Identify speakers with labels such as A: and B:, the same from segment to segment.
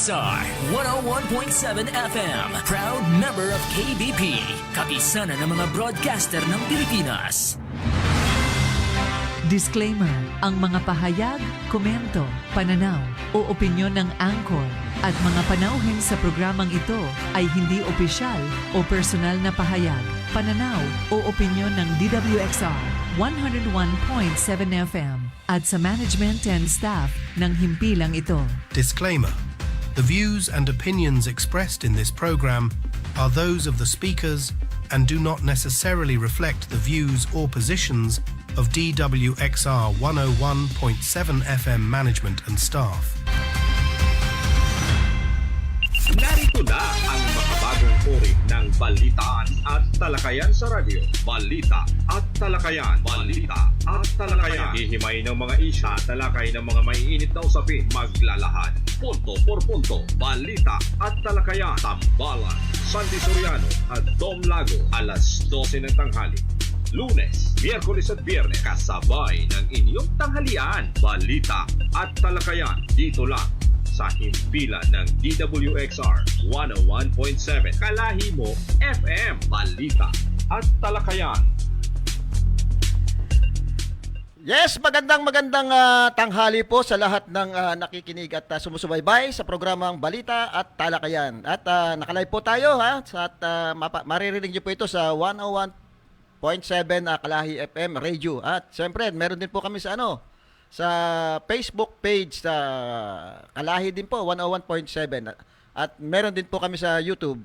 A: DWXR 101.7 FM. Proud member of KBP. Kapisanan ng mga broadcaster ng Pilipinas.
B: Disclaimer, ang mga pahayag, komento, pananaw o opinyon ng anchor at mga panauhin sa programang ito ay hindi opisyal o personal na pahayag, pananaw o opinyon ng DWXR 101.7 FM at sa management and staff ng himpilang ito.
C: Disclaimer. The views and opinions expressed in this program are those of the speakers and do not necessarily reflect the views or positions of DWXR 101.7 FM management and staff.
D: Narito na ang makabagong uri ng balitaan at talakayan sa radyo. Balita at talakayan. Balita at talakayan. Hihimay ng mga isya, talakay ng mga maiinit na usapin. Maglalahad. Punto por punto. Balita at talakayan. Tambalan, Sandy Soriano at Dom Lago. Alas 12 ng tanghali. Lunes, Miyerkules at Biyernes. Kasabay ng inyong tanghalian. Balita at talakayan. Dito lang sa himpilan ng DWXR 101.7 Kalahi mo FM. Balita at talakayan.
E: Yes, magandang tanghali po sa lahat ng nakikinig at sumusubaybay sa programang Balita at Talakayan. At nakalive po tayo at maririnig niyo po ito sa 101.7 Kalahi FM Radio. At siyempre, meron din po kami sa sa Facebook page sa Kalahi din po 101.7 at meron din po kami sa YouTube.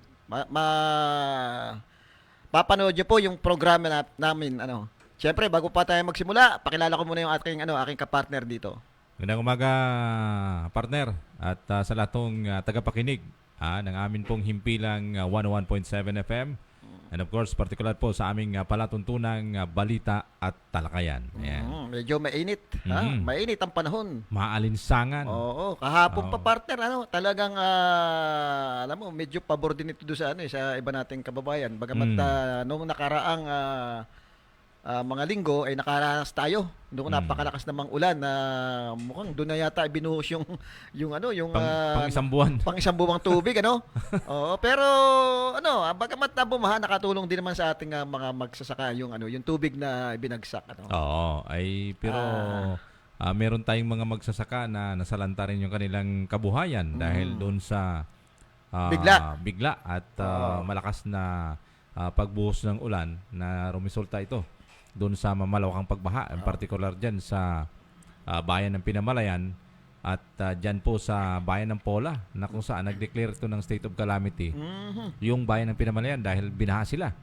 E: Papanood niyo po yung programa namin Siyempre, bago pa tayo magsimula, pakilala ko muna yung aking kapartner dito.
F: Magandang umaga, partner, at sa lahat ng tagapakinig ng amin pong himpilang 101.7 FM. And of course, particular po sa aming palatuntunang balita at talakayan. Ayan.
E: Medyo mainit. Mainit ang panahon.
F: Maalinsangan.
E: Oo. Kahapon pa, partner, talagang, alam mo, medyo pabor din ito doon sa iba nating kababayan. Bagamat noong nakaraang mga linggo ay nakaranas tayo. Doon napakalakas namang ulan na mukhang doon na yata binuhos yung
F: pang-isang buwan.
E: Pang-isang buwang tubig, Oo, pero bagamat na bumaha, nakatulong din naman sa ating mga magsasaka yung tubig na binagsak,
F: Oo, pero meron tayong mga magsasaka na nasalanta rin yung kanilang kabuhayan dahil doon sa bigla at malakas na pagbuhos ng ulan na rumisulta ito doon sa mamalawakang pagbaha, in particular dyan sa bayan ng Pinamalayan at dyan po sa bayan ng Pola na kung saan nag-declare ito ng state of calamity yung bayan ng Pinamalayan dahil binaha sila.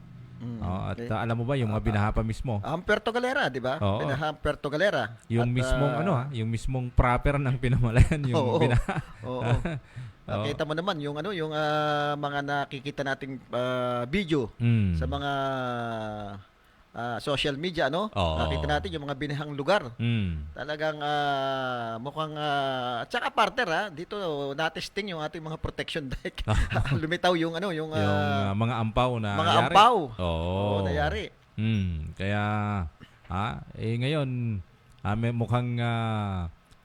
F: Alam mo ba yung mga binaha pa mismo?
E: Puerto Galera, di ba? Binaha Puerto Galera.
F: Yung mismong yung mismong proper ng Pinamalayan yung binaha.
E: Oo. Nakita mo naman yung mga nakikita nating video sa mga social media, nakita natin yung mga binahang lugar. Talagang mukhang at saka partner dito na-testing yung ating mga protection deck. Lumitaw yung
F: mga ampaw na
E: mga
F: nangyari.
E: ampaw. Nangyari.
F: Kaya ngayon may mukhang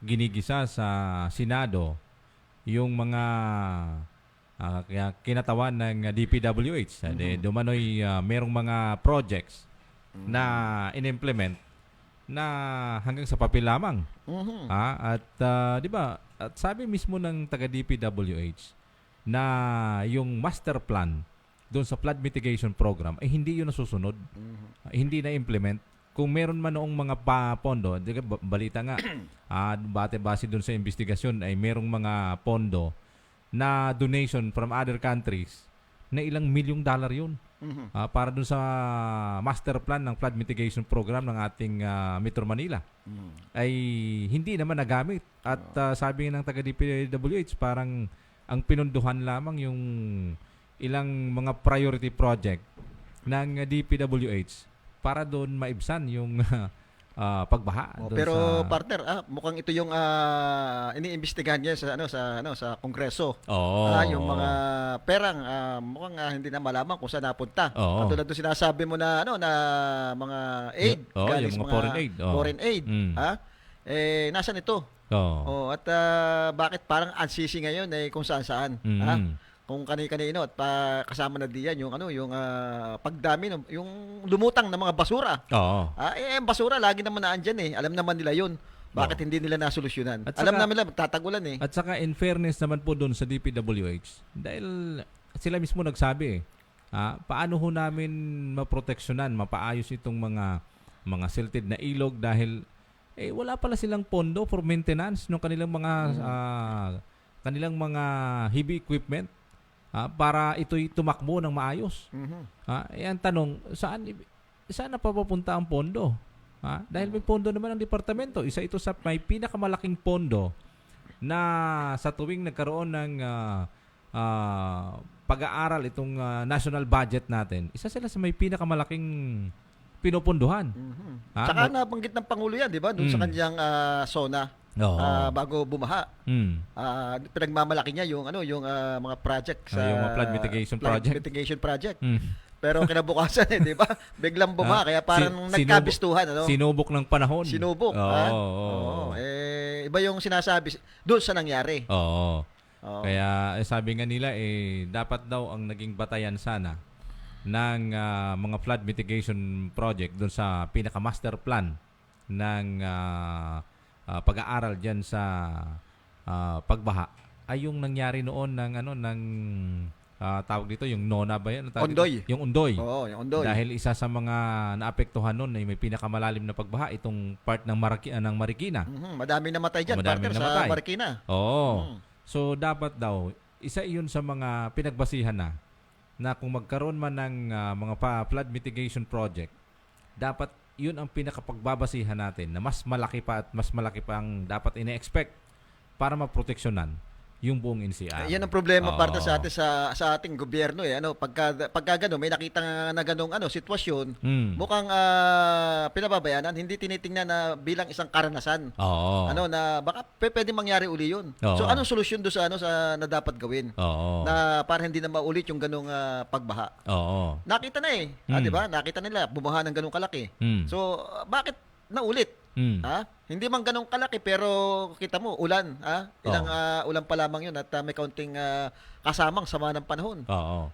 F: ginigisa sa Senado yung mga kinatawan ng DPWH. Dumanoy merong mga projects na in-implement na hanggang sa papel lamang. At di ba, at sabi mismo ng taga DPWH na yung master plan doon sa flood mitigation program ay hindi yun nasusunod. Hindi na implement. Kung meron man noong mga pondo, balita nga, base doon sa investigasyon ay merong mga pondo na donation from other countries na ilang milyong dollar yun. Para doon sa master plan ng flood mitigation program ng ating Metro Manila. Ay hindi naman nagamit. At sabi ng taga DPWH, parang ang pinunduhan lamang yung ilang mga priority project ng DPWH para doon maibsan yung pagbaha.
E: Pero partner, mukhang ito yung iniimbestigahan niya sa Kongreso. Yung mga perang mukhang hindi na malaman kung saan napunta. Katulad ng sinasabi mo na na mga aid,
F: yung mga foreign aid.
E: Foreign aid. Nasaan ito?
F: Oo.
E: Oh, at bakit parang unsisi ngayon kung saan-saan, ha? Kung kani-kanino at kasama na diyan yung yung pagdami yung lumutang ng mga basura.
F: Oo.
E: Ang basura lagi naman naandyan Alam naman nila 'yun. Bakit hindi nila nasolusyonan?
F: At
E: Alam
F: saka-
E: namin nila magtatagulan
F: At saka in fairness naman po doon sa DPWH, dahil sila mismo nagsabi paano ho namin maproteksyonan, mapaayos itong mga silted na ilog dahil wala pala silang pondo for maintenance ng kanilang mga heavy equipment para ito'y tumakbo ng maayos. Ang tanong, saan napapapunta ang pondo? Dahil may pondo naman ang departamento. Isa ito sa may pinakamalaking pondo na sa tuwing nagkaroon ng pag-aaral itong national budget natin, isa sila sa may pinakamalaking pinupunduhan.
E: Saka nabanggit ng Pangulo yan, di ba? Doon sa kanyang SONA.
F: Oo.
E: Bago bumaha. Pinagmamalaki niya yung mga project sa
F: yung mga flood mitigation project.
E: Pero kinabukasan di ba? Biglang bumaha kaya parang nagkabistuhan
F: Sinubok ng panahon.
E: Sinubok.
F: Oo.
E: Iba yung sinasabi doon sa nangyari.
F: Oo. Kaya sabi nga nila dapat daw ang naging batayan sana ng mga flood mitigation project doon sa pinaka-master plan ng pag-aaral diyan sa pagbaha ay yung nangyari noon ng tawag dito yung Nona ba yan?
E: Ondoy.
F: Yung Ondoy.
E: Oo, yung Ondoy.
F: Dahil isa sa mga naapektuhan noon ay may pinakamalalim na pagbaha itong part ng Marikina.
E: Madami namatay diyan,
F: Madaming
E: partner,
F: namatay.
E: sa Marikina.
F: Oo. So dapat daw isa iyon sa mga pinagbasihan na kung magkaroon man ng mga flood mitigation project, dapat yun ang pinakapagbabasihan natin na mas malaki pa ang dapat ine-expect para maproteksyonan yung buong NCR.
E: Yan ang problema para sa atin sa ating gobyerno pagka gano may nakita na ganung sitwasyon, mukhang pinababayanan, hindi tinitingnan na bilang isang karanasan.
F: Oo.
E: Na baka pwede mangyari uli 'yun.
F: Oo.
E: So anong solusyon do sa na dapat gawin?
F: Oo.
E: Na para hindi na maulit yung ganung pagbaha.
F: Oo.
E: Nakita na di ba? Nakita nila bumaha ng ganung kalaki. So bakit naulit? Hindi man ganong kalaki pero kita mo ulan, ilang ulan pa lamang 'yun at may kaunting kasamang sama ng panahon.
F: Oo.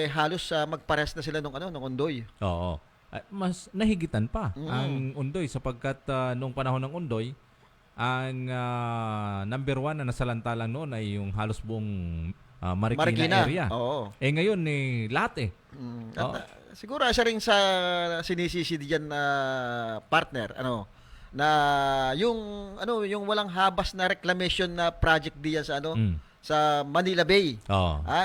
E: Halos magpares na sila nung Ondoy.
F: Oo. Mas nahigitan pa ang Ondoy sapagkat noong panahon ng Ondoy, ang number 1 na nasalanta lang noon ay yung halos buong Marikina area.
E: Oo.
F: Ngayon lahat
E: Siguro isa rin sa sinisisi diyan na partner na yung walang habas na reclamation na project diyan sa sa Manila Bay.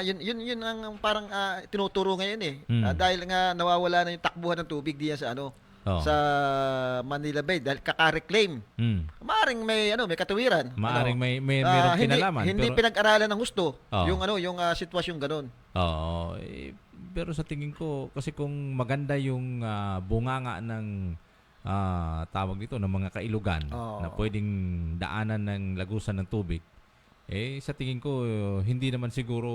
E: Yun ang parang tinuturo ngayon dahil nga nawawala na yung takbuhan ng tubig diyan sa sa Manila Bay dahil kaka-reclaim. Maaring may katuwiran.
F: Maaring mayroong kinalaman.
E: Hindi
F: pero
E: pinag-aralan ng gusto yung sitwasyon ganun.
F: Oo. Pero sa tingin ko kasi kung maganda yung bunganga ng tawag dito ng mga kailugan na pwedeng daanan ng lagusan ng tubig, sa tingin ko hindi naman siguro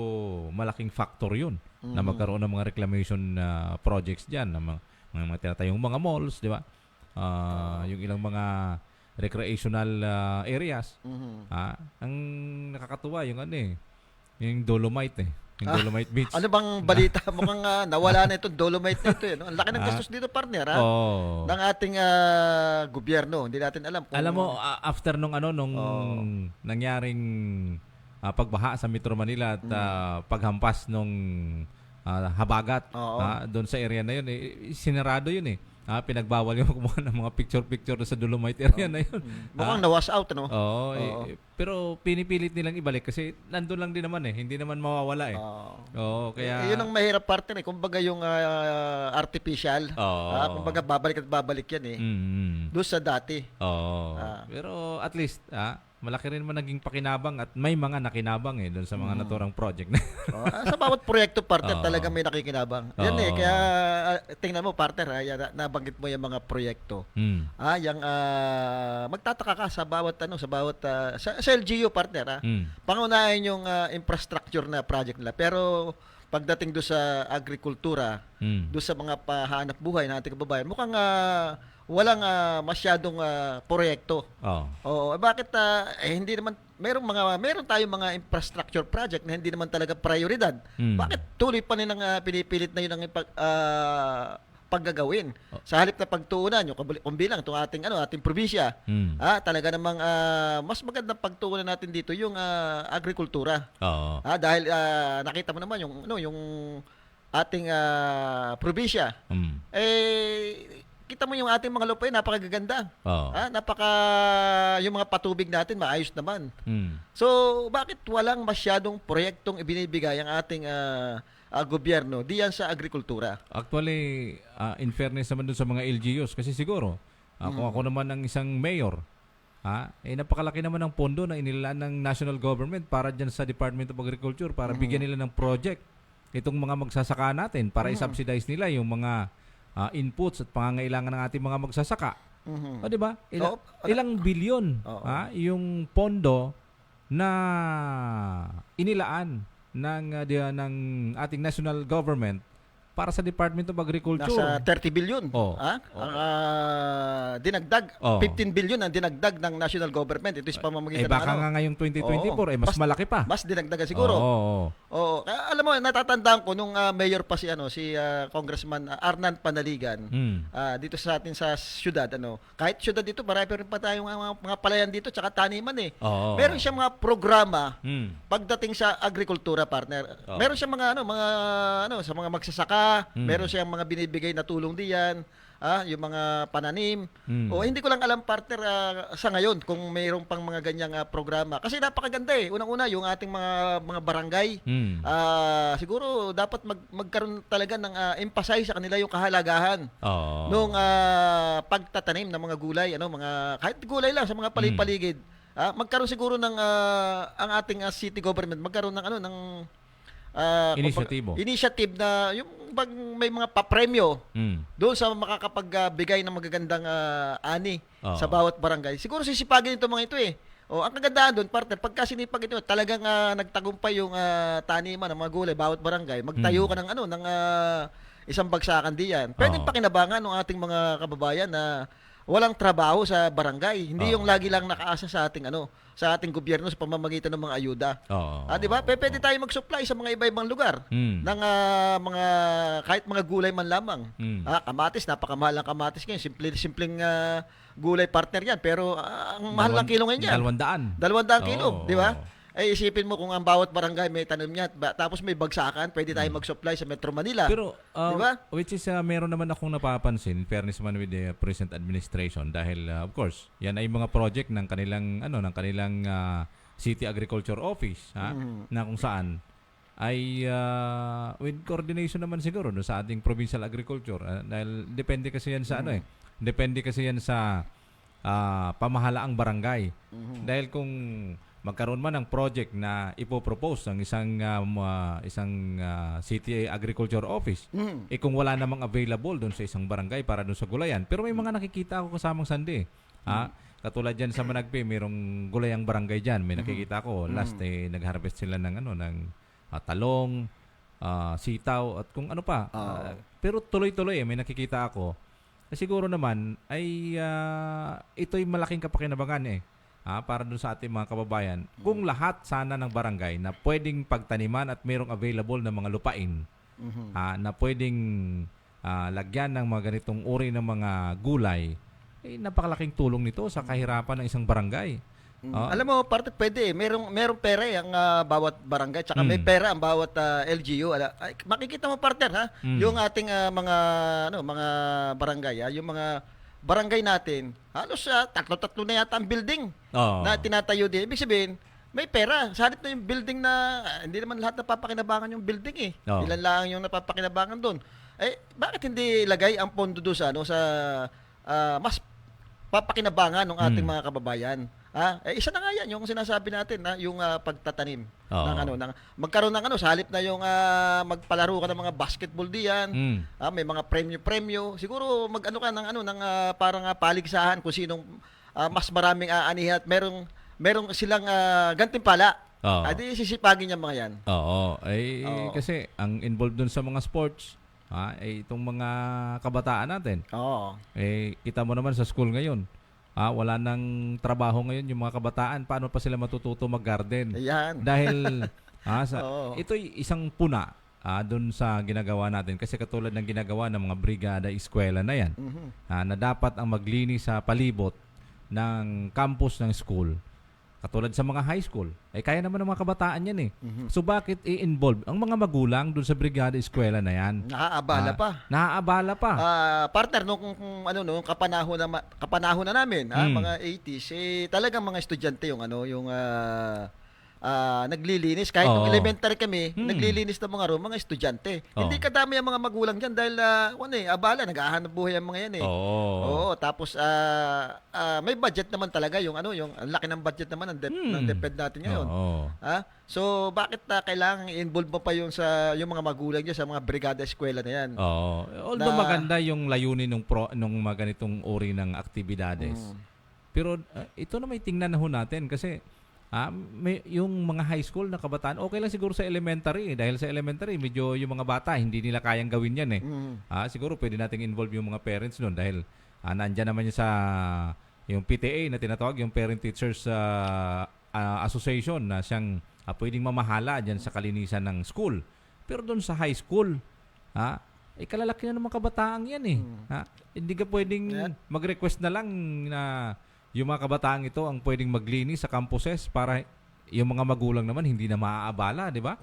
F: malaking factor yun na magkaroon ng mga reclamation projects dyan, ng mga tinatayong mga malls, di ba? Yung ilang mga recreational areas. Ang nakakatuwa yung yung Dolomite yung Dolomite Beach.
E: Ano bang balita? Mukhang nawala na itong Dolomite na ito. Ang laki ng gastos dito, partner, ng ating gobyerno. Hindi natin alam kung...
F: Alam mo, after nung nangyaring pagbaha sa Metro Manila at paghampas nung habagat doon sa area na yun, sinarado yun pinagbawal yung kumuha ng mga picture sa Dolomite area na yun.
E: Mukhang nawas out,
F: Oo. Pero pinipilit nilang ibalik kasi nandun lang din naman hindi naman mawawala Oo, kaya...
E: yun ang mahirap parte kumbaga yung artificial. Kumbaga babalik at babalik yan doon sa dati.
F: Oo. Pero at least, malaki rin man naging pakinabang at may mga nakinabang doon sa mga naturang project na.
E: Sa bawat proyekto, partner, talaga may nakikinabang. Yan kaya tingnan mo, partner, nabanggit mo yung mga proyekto. Yung magtataka ka sa bawat sa LGU, partner, pangunahin yung infrastructure na project nila. Pero pagdating do sa agrikultura,
F: Mm.
E: do sa mga pahanap buhay ng ating kababayan, mukhang walang masyadong proyekto.
F: Oh.
E: Oo, bakit hindi naman meron tayong mga infrastructure project na hindi naman talaga prioridad.
F: Mm.
E: Bakit tuloy pa nilang pinipilit na yun ang paggagawin? Sa halip na pagtuunan yung kumbilang itong ating probinsya.
F: Mm.
E: Talaga namang mas magandang pagtuunan natin dito yung agrikultura.
F: Oo.
E: Dahil nakita mo naman yung ating probinsya.
F: Mm.
E: Kita mo yung ating mga lupain, napakagaganda.
F: Oo.
E: Yung mga patubig natin, maayos naman.
F: Mm.
E: So, bakit walang masyadong proyektong ibinibigay ang ating gobyerno diyan sa agrikultura?
F: Actually, in fairness naman dun sa mga LGUs, kasi siguro, kung ako naman ang isang mayor, napakalaki naman ng pondo na inilaan ng national government para dyan sa Department of Agriculture para bigyan nila ng project itong mga magsasaka natin para i-subsidize nila yung mga inputs at pangangailangan ng ating mga magsasaka. O, di ba? Ilang bilyon yung pondo na inilaan ng ating national government para sa Department of Agriculture.
E: Nasa 30 billion. Dinagdag.
F: Oh.
E: 15 billion ang dinagdag ng national government. Ito is pamamagitan
F: baka
E: ng
F: nga ngayong 2024 mas malaki pa.
E: Mas dinagdagan siguro. Oo. Kaya alam mo, natatandaan ko nung mayor pa si Congressman Arnan Panaligan dito sa atin sa syudad kahit syudad dito marami rin pa tayong mga palayan dito tsaka taniman meron siyang mga programa pagdating sa agrikultura, partner. Meron siyang mga sa mga magsasaka, meron siyang mga binibigay na tulong diyan. Yung mga pananim. Hindi ko lang alam, partner, sa ngayon kung mayroong pang mga ganyang programa. Kasi napakaganda Unang-una, yung ating mga barangay. Siguro dapat magkaroon talaga ng emphasize sa kanila yung kahalagahan nung pagtatanim ng mga gulay, kahit gulay lang sa mga paligid. Magkaroon siguro ng ang ating city government magkaroon ng initiative na yung pag may mga papremyo doon sa makakapagbigay ng magagandang ani sa bawat barangay. Siguro sisipagin ito mga ito ang kagandahan doon, partner, pagka sinipag ito, talagang nagtagumpay yung taniman ng mga gulay, bawat barangay, magtayo ka ng isang bagsakan diyan. Pwedeng pakinabangan ng ating mga kababayan na walang trabaho sa barangay. Hindi yung lagi lang nakaasa sa ating sa ating gobyerno sa pamamagitan ng mga ayuda. Di ba? Pwede tayo mag-supply sa mga iba-ibang lugar ng mga kahit mga gulay man lamang. Kamatis, napakamahal ang kamatis ngayon. Simpleng gulay, partner yan. Pero ang mahal ng kilo ngayon yan.
F: 200.
E: 200 kilo, di ba? Isipin mo kung ang bawat barangay may tanim niya, tapos may bagsakan, pwede tayo mag-supply sa Metro Manila.
F: Pero,
E: diba?
F: which is, meron naman akong napapansin, fairness man with the present administration, dahil, of course, yan ay mga project ng kanilang, City Agriculture Office, na kung saan, ay with coordination naman siguro sa ating provincial agriculture. Dahil depende kasi yan sa depende kasi yan sa pamahalaang barangay. Dahil kung magkaroon man ng project na ipopropose ng isang City Agriculture Office, kung wala namang available doon sa isang barangay para doon sa gulayan. Pero may mga nakikita ako kasamang sandi. Katulad dyan sa Managpe, mayroong gulayang barangay dyan. May nakikita ko. Last, nag-harvest sila ng talong, sitaw, at kung ano pa. Pero tuloy-tuloy, may nakikita ako. Siguro naman, ay ito'y malaking kapakinabangan para dun sa ating mga kababayan. Kung lahat sana ng barangay na pwedeng pagtaniman at mayroong available na mga lupain na pwedeng lagyan ng mga ganitong uri ng mga gulay, napakalaking tulong nito sa kahirapan ng isang barangay.
E: Alam mo, parte pwede. Merong pera ang bawat barangay, tsaka may pera ang bawat LGU. Makikita mo, partner, yung ating mga barangay, yung mga barangay natin, halos tatlo na yata ang building na tinatayo din. Ibig sabihin, may pera. Sa halip na yung building na, hindi naman lahat napapakinabangan yung building Ilan lang yung napapakinabangan doon. Bakit hindi lagay ang pondo doon sa mas papakinabangan ng ating mga kababayan? Isa na nga yan, yung sinasabi natin, yung pagtatanim. Ng magkaroon ng sa halip na yung magpalaro ka ng mga basketball diyan, may mga premyo. Siguro mag-ano ka ng parang paligsahan kung sinong mas maraming aanihan at merong silang gantimpala
F: Oo.
E: Adi sisipagin niya mga yan.
F: Oo. Ay,
E: Oo.
F: kasi ang involved dun sa mga sports, ay itong mga kabataan natin.
E: Oo.
F: Kita mo naman sa school ngayon. Wala nang trabaho ngayon yung mga kabataan. Paano pa sila matututo mag-garden?
E: Ayan.
F: Dahil
E: Oo.
F: ito'y isang puna doon sa ginagawa natin. Kasi katulad ng ginagawa ng mga brigada eskwela na yan, na dapat ang maglinis sa palibot ng campus ng school. Katulad sa mga high school, kaya naman ng mga kabataan yan eh. So bakit i-involve ang mga magulang doon sa brigada eskwela na yan?
E: Naaabala pa.
F: Naaabala pa.
E: Partner nung kapanahon na namin, mga 80s, talagang mga estudyante yung naglilinis kahit nung
F: Oo.
E: elementary kami, naglilinis ng mga room, mga estudyante.
F: Oo.
E: Hindi kadami ang mga magulang diyan dahil abala, naghahanap buhay ang mga yan eh.
F: Oo.
E: Oo, tapos may budget naman talaga yung ang laki ng budget naman ng DepEd natin ngayon.
F: Oo.
E: So bakit kailangan i-involve mo pa yung mga magulang diyan sa mga brigada eskwela na yan?
F: Oo. Although maganda yung layunin nung mga ganitong uri ng aktibidades. Pero ito na may tingnan na ho natin kasi yung mga high school na kabataan, okay lang siguro sa elementary. Dahil sa elementary, medyo yung mga bata, hindi nila kayang gawin yan eh. Siguro pwede nating involve yung mga parents nun dahil nandyan naman yung sa yung PTA na tinatawag, yung Parent Teachers Association na siyang pwedeng mamahala dyan sa kalinisan ng school. Pero doon sa high school, kalalaki na ng mga kabataan yan eh. Hindi ka pwedeng mag-request na lang na yung mga kabataan ito ang pwedeng maglinis sa campuses para yung mga magulang naman hindi na maaabala, di ba?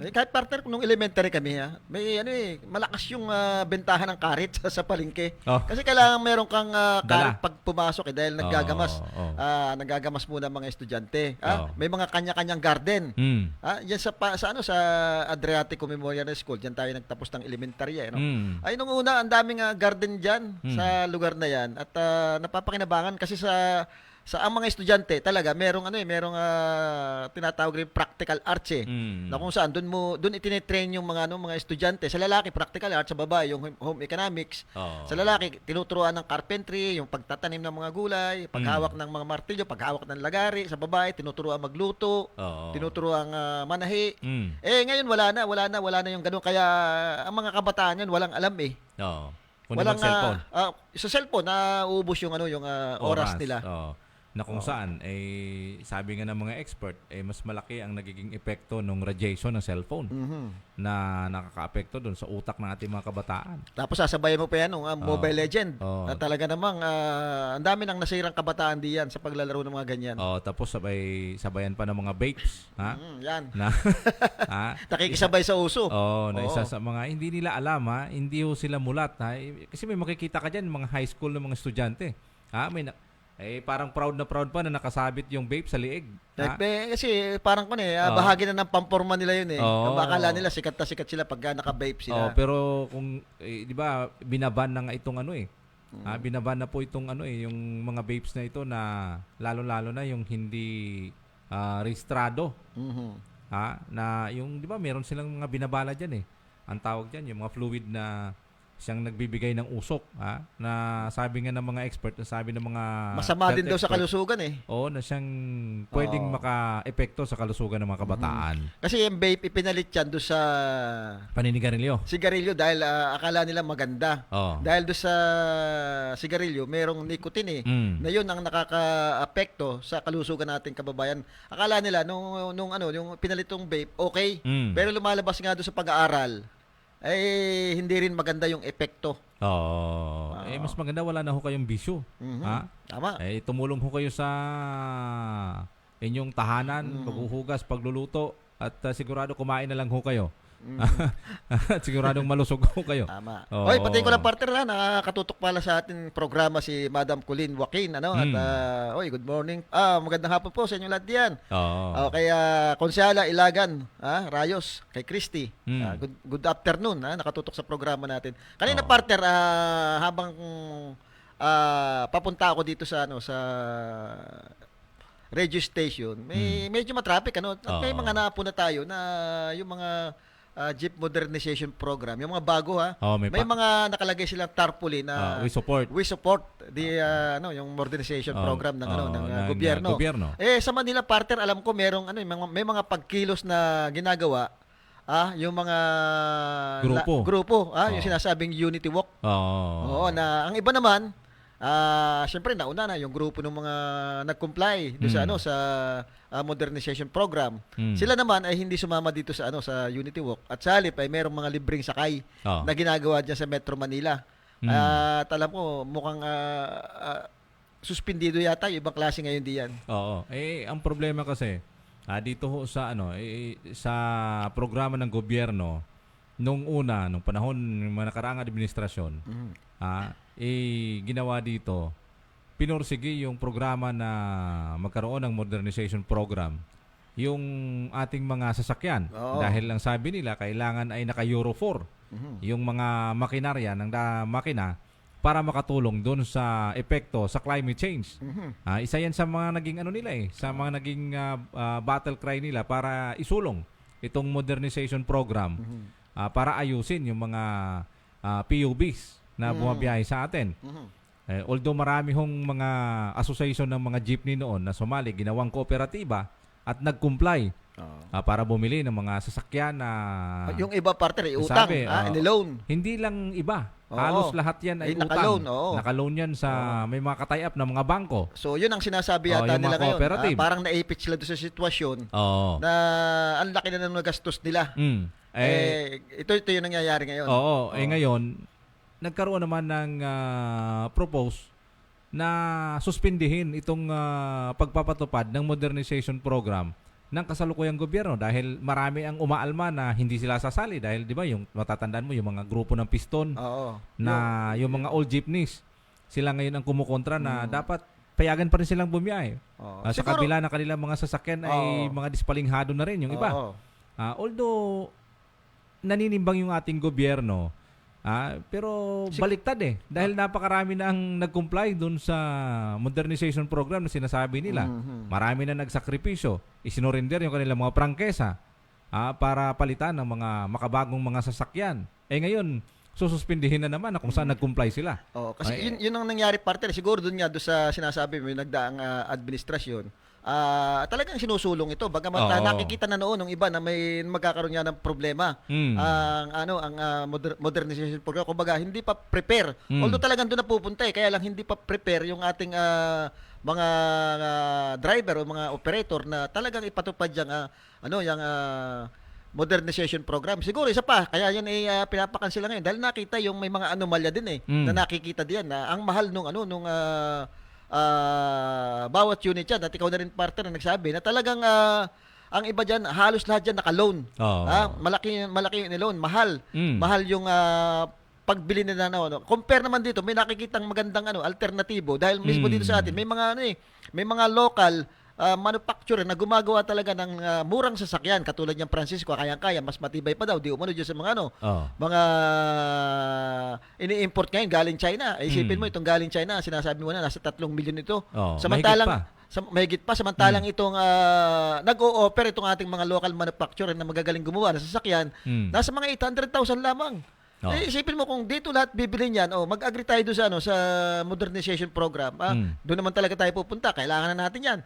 E: Kahit partner, nung elementary kami, may malakas yung bentahan ng karit sa palengke.
F: Oh.
E: Kasi kailangan meron kang
F: Dala.
E: karit pag pumasok dahil naggagamas.
F: Oo.
E: Naggagamas muna mga estudyante.
F: Oh.
E: May mga kanya-kanyang garden. Yan sa Adriatico Memorial School, diyan tayo nagtapos ng elementary Ay nung una, ang daming garden diyan sa lugar na yan at napapakinabangan kasi sa ang mga estudyante talaga merong tinatawag rin practical arts na kung saan doon itine-train yung mga estudyante. Sa lalaki practical arts, sa babae yung home economics. Sa lalaki tinuturuan ng carpentry, yung pagtatanim ng mga gulay, paghawak ng mga martilyo, paghawak ng lagari. Sa babae tinuturuan magluto, tinuturuan manahi. Ngayon wala na yung ganun, kaya ang mga kabataan yan walang alam
F: Walang cellphone.
E: Sa cellphone uubos yung oras nila.
F: Na kung saan sabi nga ng mga expert mas malaki ang nagiging epekto ng radiation ng cellphone na nakakaapekto doon sa utak ng ating mga kabataan.
E: Tapos sasabayan mo pa yan ng Mobile Legend. Na talaga namang ang dami nang nasirang kabataan diyan sa paglalaro ng mga ganyan.
F: Tapos sabayan pa ng mga vapes,
E: yan.
F: Na
E: Nakikisabay sa uso.
F: na isa sa mga hindi nila alam hindi ho sila mulat kasi may makikita ka diyan mga high school ng mga estudyante. Parang proud pa na nakasabit yung vape sa liig.
E: Kasi parang bahagi na ng pamporma nila yun Akala nila sikat na sikat sila pag naka-vape sila.
F: Pero kung di ba binaban na nga itong binaban na po itong yung mga vapes na ito na lalo-lalo na yung hindi rehistrado. Na yung di ba meron silang mga binabala diyan Ang tawag diyan yung mga fluid na siyang nagbibigay ng usok na sabi nga ng mga expert, na sabi ng mga
E: masama din daw sa
F: expert,
E: kalusugan
F: na siyang pwedeng maka-epekto sa kalusugan ng mga kabataan.
E: Kasi yung vape ipinalit yan doon sa
F: Paninigarilyo.
E: sigarilyo dahil akala nila maganda. Dahil doon sa sigarilyo merong nicotine na yun ang nakaka-apekto sa kalusugan nating kababayan. Akala nila nung yung pinalitong vape okay, pero lumalabas nga doon sa pag-aaral hindi rin maganda yung epekto.
F: Mas maganda wala na ho kayong bisyo.
E: Tama.
F: Tumulong ho kayo sa inyong tahanan, paghuhugas, pagluluto, at sigurado kumain na lang ho kayo. At siguradong malusog ho kayo.
E: Tama. Oy, pati ko lang partner nakakatutok pala sa ating programa si Madam Colleen Joaquin at good morning. Magandang hapon po sa inyo lahat diyan. Kaya Konsyala Ilagan, Rayos, kay Christy. Good afternoon, nakatutok sa programa natin. Kanina partner habang papunta ako dito sa radio station, medyo matraffic at may mga napuna tayo na yung mga jeep modernization program. Yung mga bago ha.
F: Oh,
E: may mga nakalagay silang tarpaulin na
F: we support.
E: we support the yung modernization program ng
F: ng
E: gobyerno.
F: gobyerno.
E: Sa Manila partner alam ko merong may mga pagkilos na ginagawa yung mga grupo yung sinasabing Unity Walk. Oo, na ang iba naman syempre nauna na yung grupo ng mga nag-comply doon sa modernization program. Sila naman ay hindi sumama dito sa sa Unity Walk at sa halip ay merong mga libreng sakay na ginagawa diyan sa Metro Manila. At alam ko mukhang suspendido yata yung ibang klase ngayon diyan.
F: Oo. Ang problema kasi dito ho sa sa programa ng gobyerno nung panahon ng mga nakaraang administrasyon, ginawa dito, pinursigi yung programa na magkaroon ng modernization program yung ating mga sasakyan. Dahil ang sabi nila, kailangan ay naka Euro 4 yung mga makinarya ng makina para makatulong doon sa epekto sa climate change. Isa yan sa mga naging sa mga naging battle cry nila para isulong itong modernization program para ayusin yung mga PUBs na bumabiyahe sa atin. Although marami hong mga association ng mga jeepney noon na sumali, ginawang kooperatiba at nag-comply para bumili ng mga sasakyan na
E: yung iba partner utang, loan.
F: Hindi lang iba. Halos lahat yan ay utang. Naka-loan yan sa may mga tie-up na mga bangko.
E: So yun ang sinasabi yata nila ngayon. Parang naipit sila doon sa sitwasyon na ang laki na ng nagastos nila. Ito yung nangyayari ngayon.
F: Ngayon, nagkaroon naman ng propose na suspindihin itong pagpapatupad ng modernization program ng kasalukuyang gobyerno dahil marami ang umaalma na hindi sila sasali dahil 'di ba yung matatandaan mo yung mga grupo ng piston na yung mga old jeepneys sila ngayon ang kumukontra na dapat payagan pa rin silang bumiyahe. Sa kabila ng kanilang mga sasakyan ay mga dispalinghado na rin yung iba. Although naninimbang yung ating gobyerno pero baliktad dahil napakarami na ang nag-comply dun sa modernization program na sinasabi nila. Marami na nagsakripisyo, isinurinder yung kanilang mga prangkesa para palitan ng mga makabagong mga sasakyan. Ngayon, sususpindihin na naman na kung saan nag-comply sila.
E: Kasi yun ang nangyari partner. Siguro dun nga doon sa sinasabi mo yung nagdaang administrasyon. Talagang sinusulong ito. Bagamat nakikita na noon ng iba na may magkakaroon niya ng problema. Ang modernization program, kumbaga hindi pa prepare. Although talagang doon na pupunta kaya lang hindi pa prepare yung ating mga driver o mga operator na talagang ipatupad yung yung modernization program. Siguro isa pa, kaya yan ay pinapacancel ngayon dahil nakita yung may mga anomalya din na nakikita diyan na ang mahal nung bawat unit yan at ikaw na rin partner na nagsabi na talagang ang iba dyan, halos lahat dyan naka-loan. Malaki yung loan, mahal yung pagbili nila compare naman dito, may nakikitang magandang alternatibo dahil mismo dito sa atin may mga local manufacturer na gumagawa talaga ng murang sasakyan katulad ng Francisco, kayang-kaya, mas matibay pa daw, di umano dyan sa mga mga ini-import ngayon galing China. Isipin mo itong galing China, sinasabi mo na nasa 3 milyon ito. Samantalang mahigit pa samantalang itong nag-o-offer itong ating mga local manufacturer na magagaling gumawa ng sasakyan, nasa mga 800,000 lamang. Isipin mo kung dito lahat bibili niyan, mag-agree tayo doon sa modernization program. Doon naman talaga tayo pupunta. Kailangan na natin yan.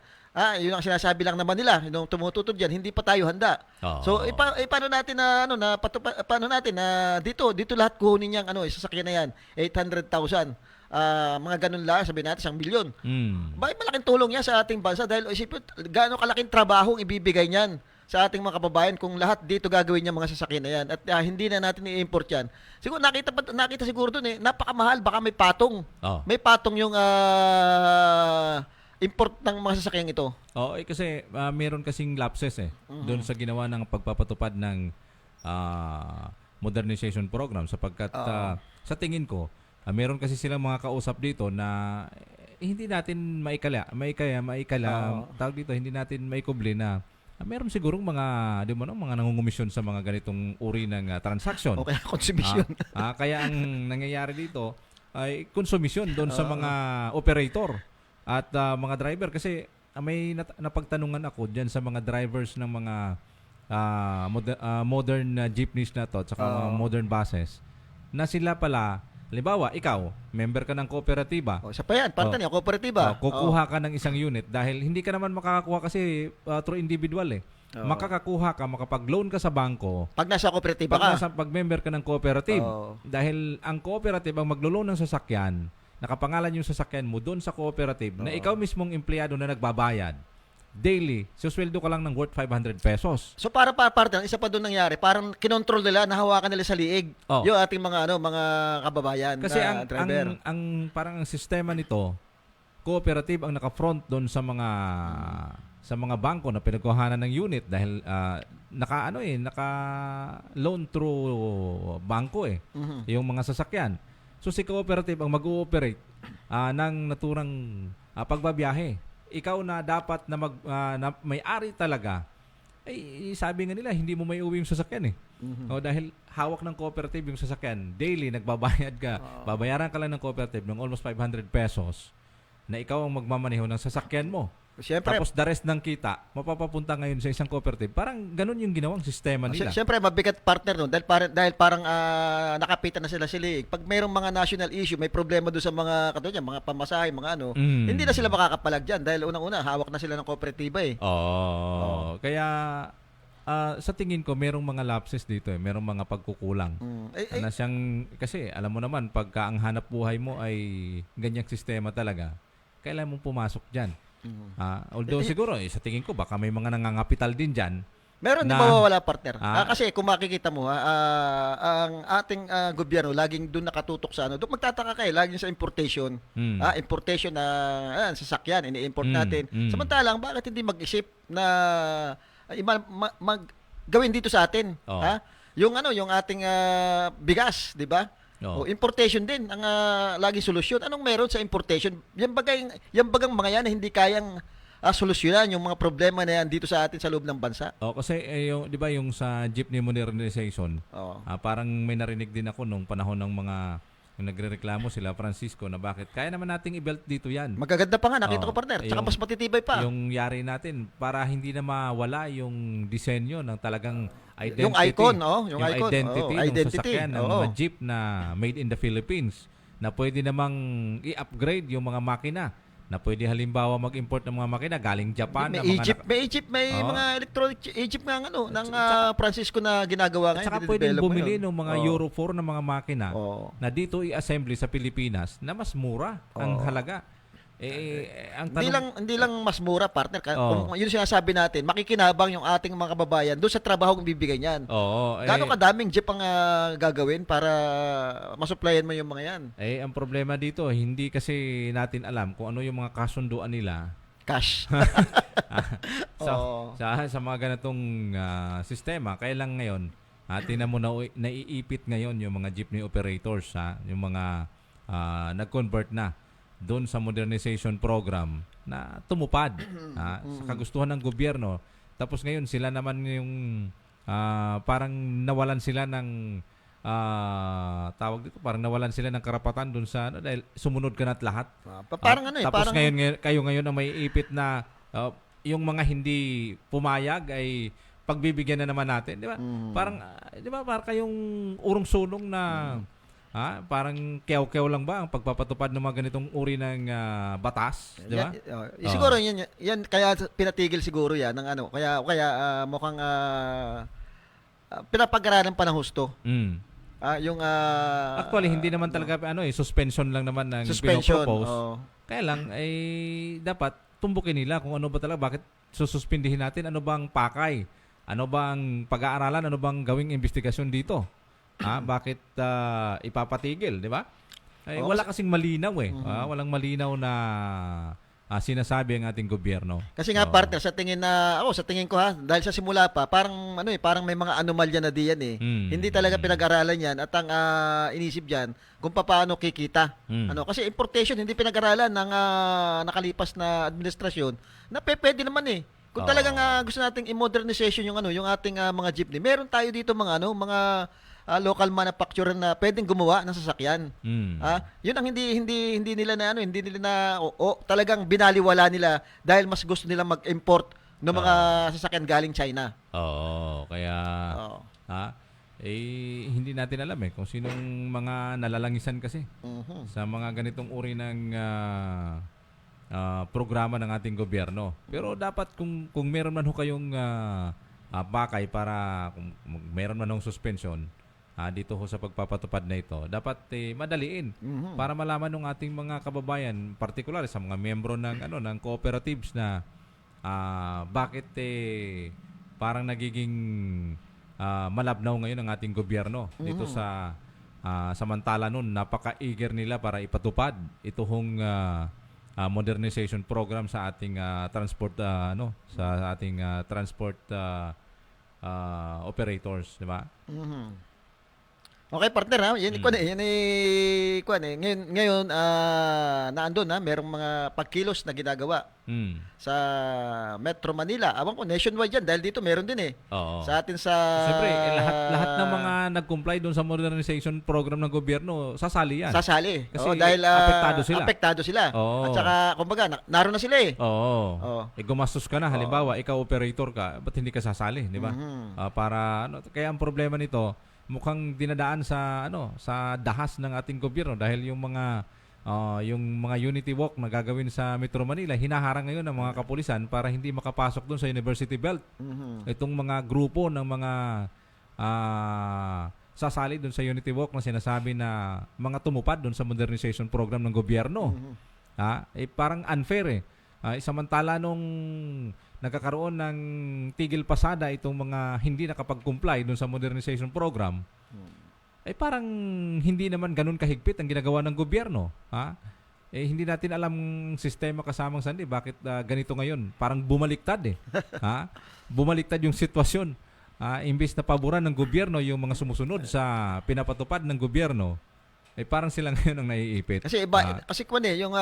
E: Yun ang sinasabi lang naman nila, yung tumututob diyan, hindi pa tayo handa. So paano natin na paano natin na dito lahat kuhunin yang sasakyan na yan, 800,000. Mga ganun lang, sabihin natin 1 milyon. Bakit malaking tulong yan sa ating bansa dahil isipin gaano kalaking trabaho ang ibibigay niyan sa ating mga kababayan kung lahat dito gagawin niya mga sasakyan na yan at hindi na natin i-import yan. Siguro nakita siguro doon napakamahal, baka may patong. May patong yung import ng mga sasakyang ito.
F: Kasi meron kasing lapses doon sa ginawa ng pagpapatupad ng modernization program sapagkat sa tingin ko meron kasi silang mga kausap dito na hindi natin maikala tawag dito, hindi natin maikubli na meron sigurong mga mga nangungumisyon sa mga ganitong uri ng transaction.
E: Okay, konsumisyon.
F: Kaya ang nangyayari dito ay konsumisyon doon sa mga operator at mga driver kasi may napagtanungan ako diyan sa mga drivers ng mga modern jeepneys na to, tsaka mga modern buses, na sila pala, halimbawa, ikaw, member ka ng kooperatiba,
E: Isa pa yan, partner, yung kooperatiba.
F: kukuha ka ng isang unit dahil hindi ka naman makakakuha kasi through individual eh. Makakakuha ka, makapag-loan ka sa bangko,
E: Pag nasa kooperatiba ka.
F: pag member ka ng cooperative.
E: Oo.
F: Dahil ang cooperative ang maglo-loan ng sasakyan, nakapangalan yung sasakyan mo doon sa cooperative na ikaw mismong empleyado na nagbabayad. Daily, susweldo ka lang ng worth 500 pesos.
E: So para partner, isa pa doon nangyari, parang kinontrol nila, nahawakan nila sa liig yung ating mga mga kababayan
F: Kasi
E: na driver.
F: ang parang ang sistema nito, cooperative ang naka-front doon sa mga bangko na pinagkuhanan ng unit dahil naka loan through bangko yung mga sasakyan. So si cooperative ang mag-ooperate ng naturang pagbabiyahe. Ikaw na dapat na na may-ari talaga. Sabi nga nila hindi mo may uwi yung sasakyan dahil hawak ng cooperative yung sasakyan. Daily nagbabayad ka. Babayaran ka lang ng cooperative ng almost 500 pesos na ikaw ang magmamaneho ng sasakyan mo.
E: Siyempre,
F: Tapos the rest ng kita, mapapapunta ngayon sa isang cooperative. Parang ganun yung ginawang sistema nila.
E: Siyempre, mabigat partner nun dahil parang nakapitan na sila liig. Pag mayroong mga national issue, may problema doon sa mga katulad mga pamasahe, mga hindi na sila makakapalag dyan dahil unang-una, hawak na sila ng kooperatiba
F: Kaya sa tingin ko, merong mga lapses dito merong mga pagkukulang. Na siyang, kasi alam mo naman, pagka ang hanap buhay mo ay ganyang sistema talaga, kailangan mong pumasok dyan. Although siguro, sa tingin ko, baka may mga nangangapital din dyan.
E: Meron din mawawala, partner. Kasi kung makikita mo, ang ating gobyerno laging doon nakatutok sa doon magtataka kayo, laging sa importation. Importation na sasakyan, ini-import natin. Samantalang, bakit hindi mag-isip na gawin dito sa atin? Yung ating bigas, di ba? Importation din ang lagi solusyon. Anong meron sa importation? Yan bagang mga yan na hindi kayang solusyonan yung mga problema na yan dito sa atin sa loob ng bansa.
F: Kasi yung 'di ba yung sa jeepney modernization, parang may narinig din ako nung panahon ng mga yung nagrereklamo sila Francisco na bakit kaya naman nating i-belt dito yan.
E: Magaganda pa nga, nakita ko, partner. Tsaka mas matitibay pa.
F: Yung yari natin para hindi na mawala yung disenyo ng talagang identity.
E: Yung icon, yung icon.
F: Identity ng
E: Identity.
F: sasakyan ng mga jeep na made in the Philippines na pwede namang i-upgrade yung mga makina na pwede halimbawa mag-import ng mga makina galing Japan.
E: May Egypt, mga electronic Egypt nga ng Francisco na ginagawa ngayon.
F: At saka pwede bumili ng mga Euro 4 na mga makina na dito i-assembly sa Pilipinas na mas mura ang halaga. Ang
E: hindi lang mas mura, partner. Kung yun sinasabi natin, makikinabang yung ating mga kababayan doon sa trabaho bibigay niyan. Gaano kadaming jeep ang gagawin para masupplyan mo yung mga yan?
F: Ang problema dito, hindi kasi natin alam kung ano yung mga kasunduan nila.
E: Cash.
F: Sa mga ganitong sistema, kailang ngayon, tingnan mo na naiipit ngayon yung mga jeepney operators, yung mga nag-convert na doon sa modernization program na tumupad sa kagustuhan ng gobyerno. Tapos ngayon sila naman yung parang nawalan sila ng tawag dito, parang nawalan sila ng karapatan doon sa dahil sumunod ka na't lahat.
E: Parang
F: tapos
E: parang
F: kayo ngayon ang may ipit na yung mga hindi pumayag ay pagbibigyan na naman natin, di ba? Parang di ba parang kayong urong sulong na parang kew-kew lang ba ang pagpapatupad ng mga ganitong uri ng batas, di ba?
E: Siguro yan kaya pinatigil siguro yan ng kaya mukhang pinapag-aralan pa ng husto.
F: Actually hindi naman talaga suspension lang naman ng pinopropose. Kaya lang ay dapat tumbukin nila kung ano ba talaga, bakit sususpindihin natin, ano bang pakay, ano bang pag-aaralan, ano bang gawing investigasyon dito. Bakit ipapatigil, di ba? Wala kasing malinaw walang malinaw na sinasabi ang ating gobyerno.
E: Kasi nga, partner, sa tingin ko dahil sa simula pa, parang parang may mga anomalya na diyan Hindi talaga pinag-aralan yan at ang inisip diyan kung paano kikita. Kasi importation hindi pinag-aralan ng nakalipas na administrasyon na pwede naman Kung talagang gusto nating i-modernization yung ating mga jeepney, meron tayo dito mga local manufacturer na pwedeng gumawa ng sasakyan. Yun ang hindi nila na talagang binaliwala nila dahil mas gusto nila mag-import ng mga sasakyan galing China.
F: Oo, kaya
E: Oo.
F: hindi natin alam kung sinong mga nalalangisan kasi sa mga ganitong uri ng programa ng ating gobyerno. Pero dapat kung meron man ho kayong bakay para kung meron man hong suspension dito ho sa pagpapatupad na ito, dapat madaliin para malaman ng ating mga kababayan, particular sa mga miyembro ng cooperatives na bakit parang nagiging malabnaw ngayon ang ating gobyerno dito sa samantala nun napaka-eager nila para ipatupad ito hong modernization program sa ating transport sa ating transport operators, di ba?
E: Okay, partner, Yan ngayon naandun merong mga pagkilos na ginagawa sa Metro Manila. Awan ko nationwide yan dahil dito meron din
F: Oo.
E: sa atin sa
F: Siyempre, lahat ng mga nag-comply doon sa modernization program ng gobyerno, sasali yan.
E: sasali.
F: Kasi
E: dahil
F: apektado sila. Oo.
E: At saka kumbaga naroon na sila
F: Oo. Gumastos ka na, halimbawa, ikaw operator ka, ba't hindi ka sasali, di ba? Para kaya ang problema nito, mukhang dinadaan sa sa dahas ng ating gobyerno dahil yung mga Unity Walk na gagawin sa Metro Manila, hinaharang ngayon ng mga kapulisan para hindi makapasok doon sa University Belt. Itong mga grupo ng mga sasali doon sa Unity Walk na sinasabi na mga tumupad doon sa modernization program ng gobyerno. Parang unfair samantala nung nagkakaroon ng tigil pasada itong mga hindi nakapag-comply dun sa modernization program, parang hindi naman ganun kahigpit ang ginagawa ng gobyerno. Hindi natin alam sistema kasamang sandi. Bakit ganito ngayon? Parang bumaliktad Bumaliktad yung sitwasyon. Imbis na paboran ng gobyerno yung mga sumusunod sa pinapatupad ng gobyerno, parang sila ngayon ang naiipit.
E: Kasi kasi yung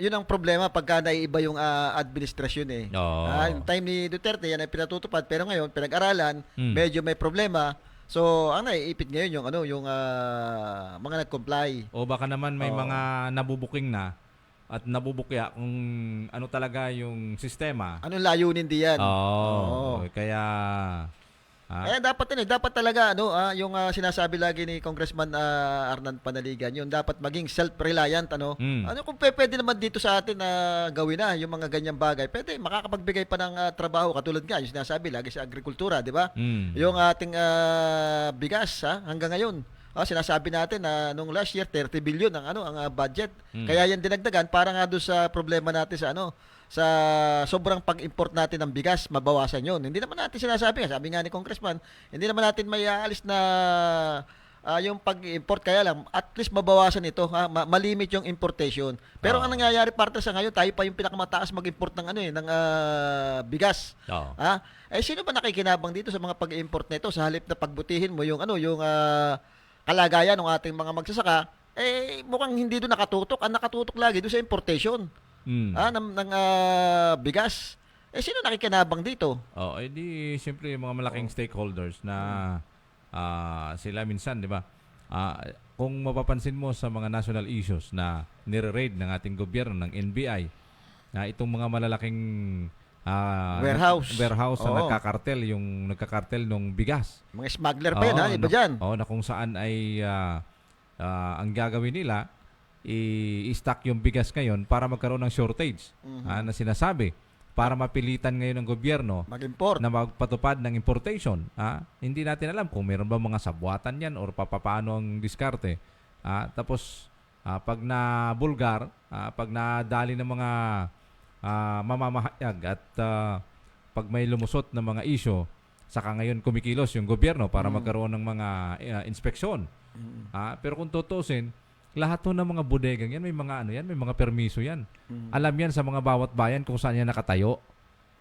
E: yun ang problema pagka naiiba yung administrasyon yung time ni Duterte yan ay pinatutupad pero ngayon pinag-aralan, medyo may problema. So, ang naiipit ngayon yung mga nag-comply.
F: O baka naman may mga nabubuking na at nabubukya kung ano talaga yung sistema.
E: Anong layunin diyan?
F: Kaya
E: dapat talaga yung sinasabi lagi ni Congressman Arnan Panaligan, yung dapat maging self-reliant kung pwede naman dito sa atin na gawin na yung mga ganyang bagay. Pwede makakapagbigay pa ng trabaho katulad nga yung sinasabi lagi sa agrikultura, di ba? Yung ating bigas hanggang ngayon. Sinasabi natin na nung last year 30 billion ang budget. Kaya yan dinagdagan para nga doon sa problema natin sa sobrang pag-import natin ng bigas, mabawasan yun. Hindi naman natin sinasabi, sabi nga ni Congressman, hindi naman natin may aalis na yung pag-import, kaya lang at least mabawasan ito, malimit yung importation. Pero ang nangyayari parte sa ngayon, tayo pa yung pinakamataas mag-import ng ng bigas. Sino ba nakikinabang dito sa mga pag-import nito sa halip na pagbutihin mo yung yung kalagayan ng ating mga magsasaka? Mukhang hindi doon nakatutok. Ang nakatutok lagi doon sa importation ng bigas. Sino nakikinabang dito?
F: Di siyempre yung mga malaking stakeholders na sila minsan, di ba? Kung mapapansin mo sa mga national issues na nire-raid ng ating gobyerno, ng NBI, itong mga malalaking warehouse na nagkakartel ng bigas.
E: Mga smuggler pa yan, iba dyan.
F: Na kung saan ay ang gagawin nila, i-stock yung bigas ngayon para magkaroon ng shortage na sinasabi para mapilitan ngayon ng gobyerno
E: mag-import
F: na magpatupad ng importation. Hindi natin alam kung meron ba mga sabwatan yan or papaano ang diskarte. Tapos pag na-bulgar, pag nadali ng mga mamamahayag at pag may lumusot na mga isyo, saka ngayon kumikilos yung gobyerno para magkaroon ng mga inspeksyon. Pero kung tutusin, lahat ng mga bodegang yan, may mga may mga permiso yan. Alam yan sa mga bawat bayan kung saan yan nakatayo.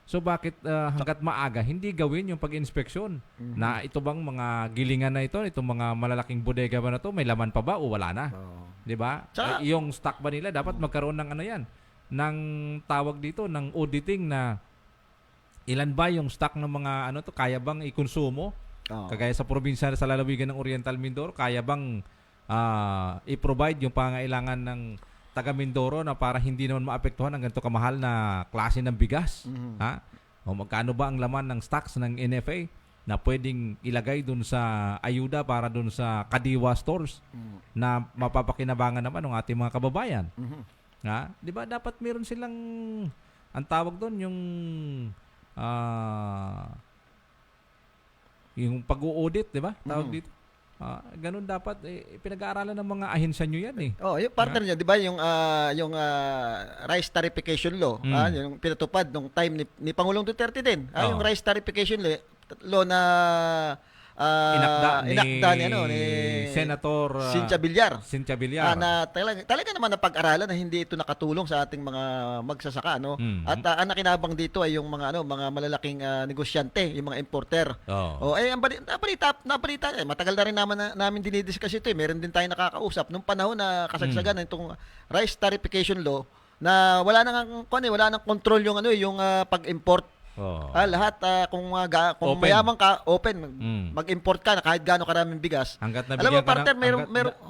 F: So bakit hanggat maaga hindi gawin yung pag-inspeksyon na ito bang mga gilingan na ito, itong mga malalaking bodega ba na to, may laman pa ba o wala na? 'Di ba? Yung stock ba nila dapat magkaroon ng yan, ng tawag dito ng auditing na ilan ba yung stock ng mga kaya bang ikonsumo? Kagaya sa probinsya sa lalawigan ng Oriental Mindoro, kaya bang i-provide yung pangailangan ng taga Mindoro na para hindi naman maapektuhan ng ganito kamahal na klase ng bigas. O magkano ba ang laman ng stocks ng NFA na pwedeng ilagay dun sa ayuda para dun sa Kadiwa stores na mapapakinabangan naman ng ating mga kababayan. Ha? 'Di ba dapat meron silang ang tawag doon yung pag-audit, 'di ba? Tawag dito. Ganun dapat pinag-aaralan ng mga ahensya nyo yan eh.
E: Oh, yung partner niya, 'di ba, yung rice tarification law, yung pinatupad nung time ni Pangulong Duterte din. Yung rice tarification law na inakda ni
F: Senator
E: Cynthia
F: Villar.
E: Na talaga naman napag-aralan na hindi ito nakatulong sa ating mga magsasaka, no? At ang nakinabang dito ay yung mga mga malalaking negosyante, yung mga importer. Ang nabalita, matagal na rin namin dinidiscuss ito eh. Meron din tayong nakakausap nung panahon na kasagsagan itong rice tarification law na wala nang control yung yung pag-import. Lahat kung
F: open.
E: mayaman ka, open, mag-import ka na kahit gaano karaming bigas.
F: Hanggat
E: Alam mo, partner,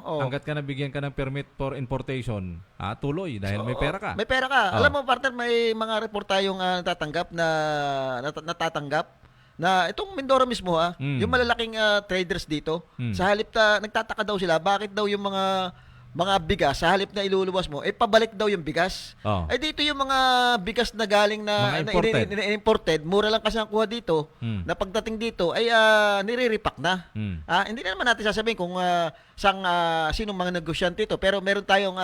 F: hanggat ka nabigyan ka ng permit for importation, tuloy dahil may pera ka.
E: May pera ka. Alam mo, partner, may mga report tayong natatanggap na itong Mindoro mismo yung malalaking traders dito, sa halip na nagtataka daw sila, bakit daw yung mga bigas, sa halip na iluluwas mo, pabalik daw yung bigas. Dito yung mga bigas na galing na imported, mura lang kasi ang kuha dito, na pagdating dito, nire-repack na. Hindi na naman natin sasabihin kung sinong mga negosyante ito, pero meron tayong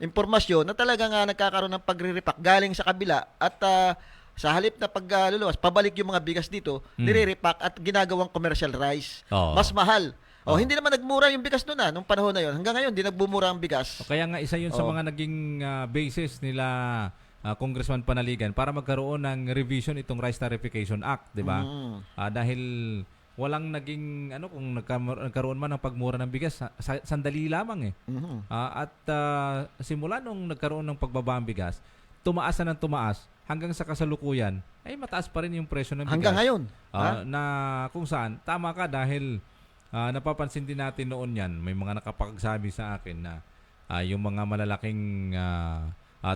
E: impormasyon na talagang nagkakaroon ng pagre-repack galing sa kabila at sa halip na pagluluwas, pabalik yung mga bigas dito, nire-repack at ginagawang commercial rice. Mas mahal. Hindi naman nagmura yung bigas noon nung panahon na yon. Hanggang ngayon, di nagbumura ang bigas.
F: Kaya nga isa yun sa mga naging basis nila Congressman Panaligan para magkaroon ng revision itong Rice Tarification Act, di ba? Dahil walang naging, kung nagkaroon man ng pagmura ng bigas, sandali lamang At simula nung nagkaroon ng pagbaba ang bigas, tumaas na ng tumaas hanggang sa kasalukuyan, ay mataas pa rin yung presyo ng bigas.
E: Hanggang ngayon.
F: Na kung saan, tama ka dahil napapansin din natin noon yan, may mga nakapagsabi sa akin na yung mga malalaking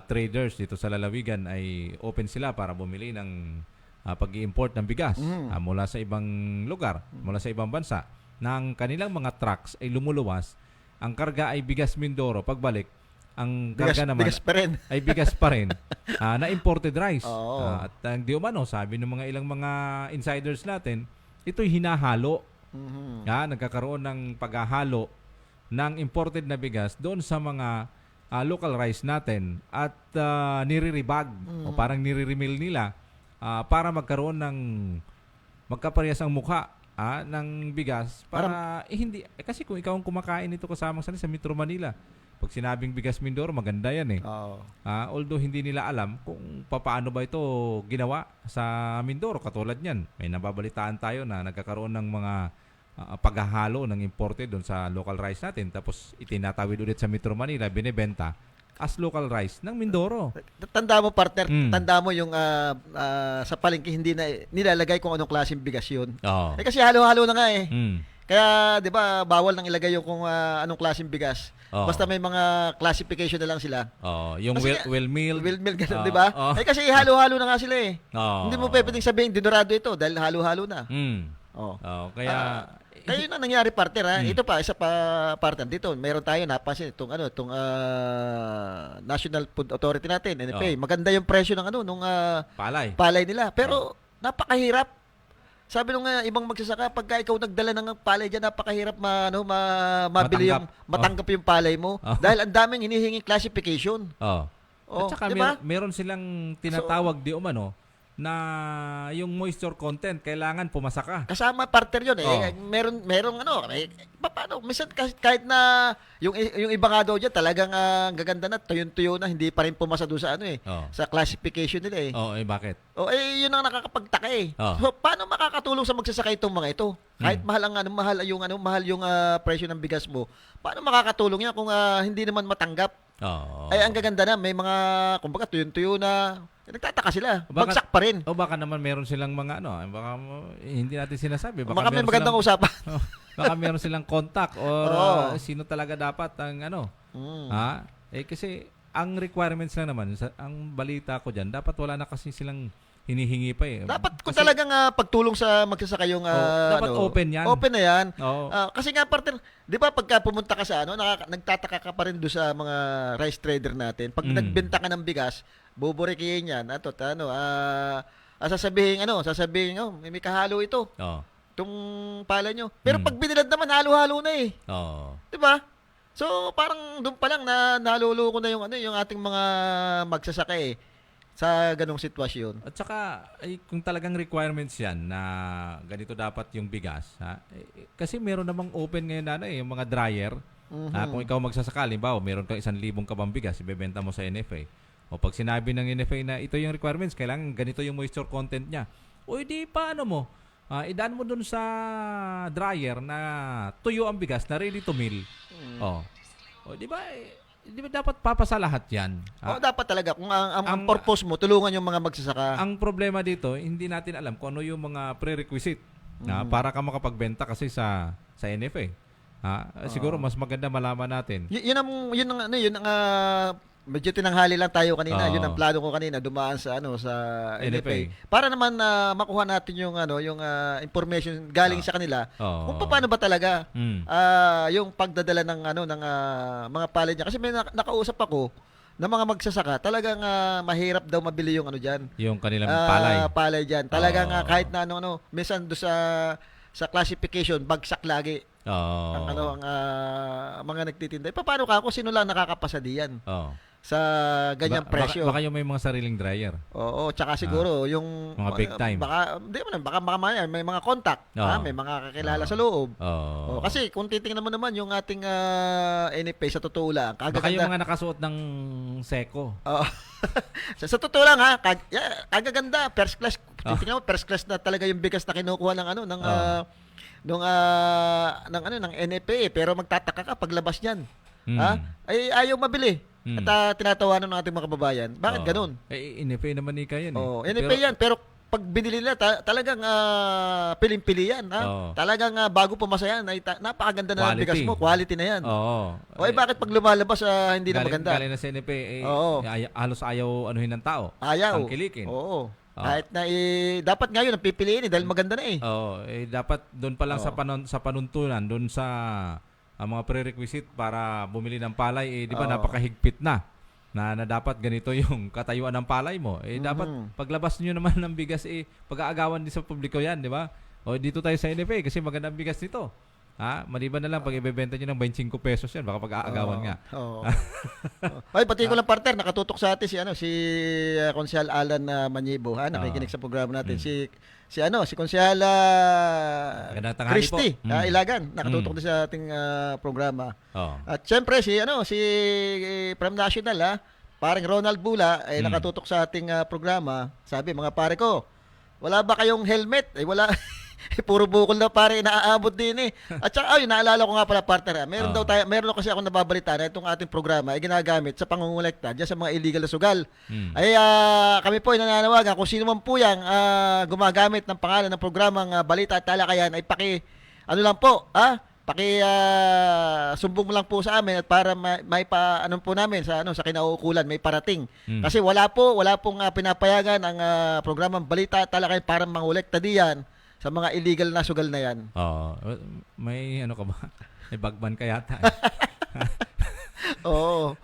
F: traders dito sa lalawigan ay open sila para bumili ng pag-i-import ng bigas mula sa ibang lugar, mula sa ibang bansa. Nang kanilang mga trucks ay lumuluwas, ang karga ay bigas Mindoro, pagbalik, ang karga naman
E: bigas pa rin.
F: ay bigas pa rin na imported rice. At di umano, sabi ng mga ilang mga insiders natin, ito'y hinahalo. Nagkakaroon ng paghahalo ng imported na bigas doon sa mga local rice natin at nire-rebag o parang nire-remill nila para magkaroon ng magkaparehas ang mukha ng bigas para hindi kasi kung ikaw ang kumakain nito kasama sa Metro Manila, pag sinabing bigas Mindoro, maganda yan although hindi nila alam kung paano ba ito ginawa sa Mindoro. Katulad niyan, may nababalitaan tayo na nagkakaroon ng mga paghahalo ng imported doon sa local rice natin, tapos itinatawid ulit sa Metro Manila, binebenta as local rice ng Mindoro.
E: Tanda mo, partner, tanda mo yung sa palengke hindi na nilalagay kung anong klaseng bigas yun. Kasi halo-halo na nga Kaya, di ba, bawal nang ilagay yung kung anong klaseng bigas. Basta may mga classification na lang sila.
F: Yung well-milled.
E: Well-milled, ganun, di ba? Kasi halo-halo na nga sila Hindi mo pwedeng sabihin, dinurado ito dahil halo-halo na.
F: Kaya
E: Kaya yun ang nangyari, partner. Ito pa, isa pa, partner. Dito, meron tayo napansin itong National Food Authority natin, NFA. Maganda yung presyo ng nung palay nila. Pero napakahirap. Sabi nung ibang magsasaka, pagka ikaw nagdala ng palay diyan, napakahirap mabili matanggap yung palay mo dahil ang daming hinihinging classification.
F: At saka
E: diba?
F: meron silang tinatawag di umano na yung moisture content kailangan pumasa ka.
E: Kasama partner 'yon merong paano minsan kahit na yung iba nga daw diyan talagang gaganda na tuyo na hindi pa rin pumasa doon sa sa classification nila
F: Bakit?
E: Yun ang nakakapagtaka So paano makakatulong sa magsasaka itong mga ito? Kahit mahal yung presyo ng bigas mo. Paano makakatulong yan kung hindi naman matanggap? Ang gaganda na may mga kumbaga tuyo na nagtataka sila. Bagsak pa rin.
F: Baka naman meron silang mga baka hindi natin sinasabi.
E: Baka may magandang usapan.
F: Baka meron silang contact or sino talaga dapat ang kasi ang requirements lang naman, ang balita ko diyan, dapat wala na kasi silang hinihingi pa eh.
E: Dapat kung
F: Kasi-
E: talagang pagtulong sa magsasaka yung
F: dapat open yan.
E: Open na yan.
F: Oo.
E: Kasi nga partner, 'di ba pagka pumunta ka sa nagtataka ka pa rin do sa mga rice trader natin. Pag nagbenta ka ng bigas, buburikihin yan. Sasabihin, may kahalo ito.
F: Oo.
E: Itong pala nyo. Pero pag binilad naman, halo-halo na eh.
F: Oo.
E: 'Di ba? So, parang doon pa lang na naluloko na yung ating mga magsasaka eh sa ganong sitwasyon.
F: At saka, kung talagang requirements yan na ganito dapat yung bigas, ha? Kasi meron namang open ngayon yung mga dryer. Kung ikaw magsasaka, halimbawa, meron kang 1,000 kabang bigas, ibebenta mo sa NFA. O pag sinabi ng NFA na ito yung requirements, kailangan ganito yung moisture content niya. O di paano mo? Idaan mo dun sa dryer na tuyo ang bigas na ready to mill. O di ba? Di ba dapat papasa lahat yan?
E: Dapat talaga. Kung ang purpose mo, tulungan yung mga magsasaka.
F: Ang problema dito, hindi natin alam kung ano yung mga prerequisite na para ka makapagbenta kasi sa NFA. Siguro mas maganda malaman natin.
E: Yun ang medyo tinanghali lang tayo kanina.
F: Oo.
E: Yun ang plano ko kanina, dumaan sa NFA. Para naman makuha natin yung information galing sa kanila.
F: Oo.
E: Kung paano ba talaga yung pagdadala ng mga palay niya. Kasi may nakausap ako ng mga magsasaka, talagang mahirap daw mabili yung diyan.
F: Yung kanilang palay.
E: Palay diyan. Talagang
F: Oo.
E: kahit na minsan do sa classification bagsak lagi.
F: Oo.
E: Ang mga nagtitinda. Paano ka kung sino lang nakakapasa diyan
F: Oo.
E: sa ganyang presyo?
F: Baka yung may mga sariling dryer.
E: Oo, tsaka siguro yung
F: Mga big time.
E: Baka may mga contact, may mga kakilala sa loob.
F: Oo.
E: Kasi kung titingnan mo naman yung ating NFA sa totoo lang,
F: Baka yung mga nakasuot ng seko.
E: Oo. sa totoo lang kagaganda, first class. Titingnan mo, first class na talaga yung bigas na kinukuha ng NFA, pero magtataka ka paglabas niyan. Ay ayaw mabili. At tinatawanan ng ating mga kababayan. Bakit ganun?
F: NFA naman ika yan.
E: NFA yan, pero pag binili nila talagang piling-pili yan. Talagang bago pumasa yan, napakaganda na ng bigas mo. Quality na yan.
F: Oo.
E: Bakit pag lumalabas hindi na maganda?
F: Galing na sa NFA, halos ayaw anuhin ng tao.
E: Ayaw.
F: Tangkilikin.
E: Oo. Kahit na dapat ngayon ang pipiliin dahil maganda na eh.
F: Oo, dapat doon pa lang sa panuntunan, doon sa mga prerequisite para bumili ng palay, di ba napakahigpit na dapat ganito yung katayuan ng palay mo. Dapat paglabas niyo naman ng bigas, pag-aagawan din sa publiko yan, di ba? O dito tayo sa NFA kasi magandang bigas nito. Maliban na lang pag ibebenta niyo ng 25 pesos yan, baka pag-aagawan nga.
E: Oo. Ay, pati ko lang partner, nakatutok sa atin si Konsyal Alan Manibo, nakikinig sa programa natin. Si Konsyal Christy, Ilagan, nakatutok din sa ating programa. At syempre si from National, parang Ronald Bula ay nakatutok sa ating programa. Sabi, mga pare ko, wala ba kayong helmet? Wala. Puro bukol na pare naaabot din eh. At saka naalala ko nga pala partner, meron kasi ako nababalita na itong ating programa ay ginagamit sa pangungulekta diyan sa mga illegal na sugal. Ay kami po ay nananawagan kung sino man po yang gumagamit ng pangalan ng programang Balita at Talakayan ay sumbong mo lang po sa amin at para may po namin sa kinauukulan, may parating. Kasi wala pong pinapayagan ang programang Balita at Talakayan para mangolekta diyan sa mga illegal na sugal na yan.
F: May ka ba? May bagban ka yata.
E: Oo.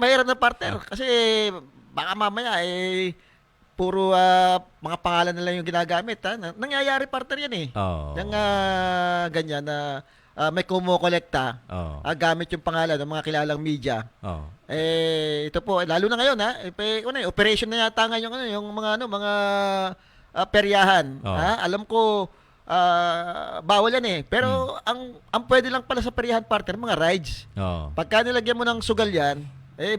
E: Mahirap na partner kasi baka mamaya puro mga pangalan na lang yung ginagamit. Nangyayari partner yan eh. Yung ganyan na may kumukolekta gamit yung pangalan ng mga kilalang media. Ito po, lalo na ngayon operation na yata ngayon yung mga peryahan. Alam ko bawal yan eh. Pero ang pwede lang pala sa peryahan partner, mga rides. Pagka nilagyan mo ng sugal yan,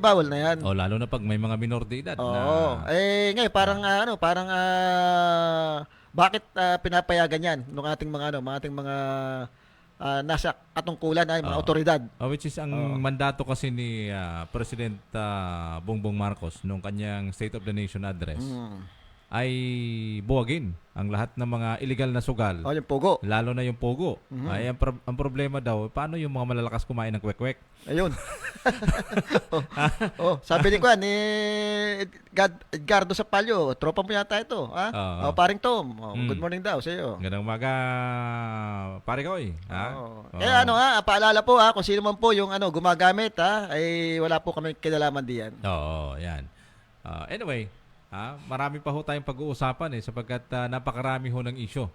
E: bawal na yan.
F: Lalo na pag may mga minor de edad.
E: Ngayon parang bakit pinapayagan yan ng ating mga nasa katungkulan ay mga otoridad.
F: Which is ang mandato kasi ni President Bongbong Marcos nung kanyang State of the Nation address ay buwagin ang lahat ng mga illegal na sugal.
E: Oh, yung pogo.
F: Lalo na yung pogo. Ay, ang problema daw, paano yung mga malalakas kumain ng kwek-kwek?
E: Ayun. Sabi ni Kwan, ni Edgardo Sapalyo, tropa mo yata ito. Ha?
F: Oo.
E: Paring Tom, good morning daw sa iyo.
F: Gandang umaga, pare ko
E: Paalala po kung sino man po yung gumagamit ay wala po kami kinalaman diyan.
F: Oo, yan. Anyway, marami pa ho tayong pag-uusapan sapagkat napakarami ho ng issue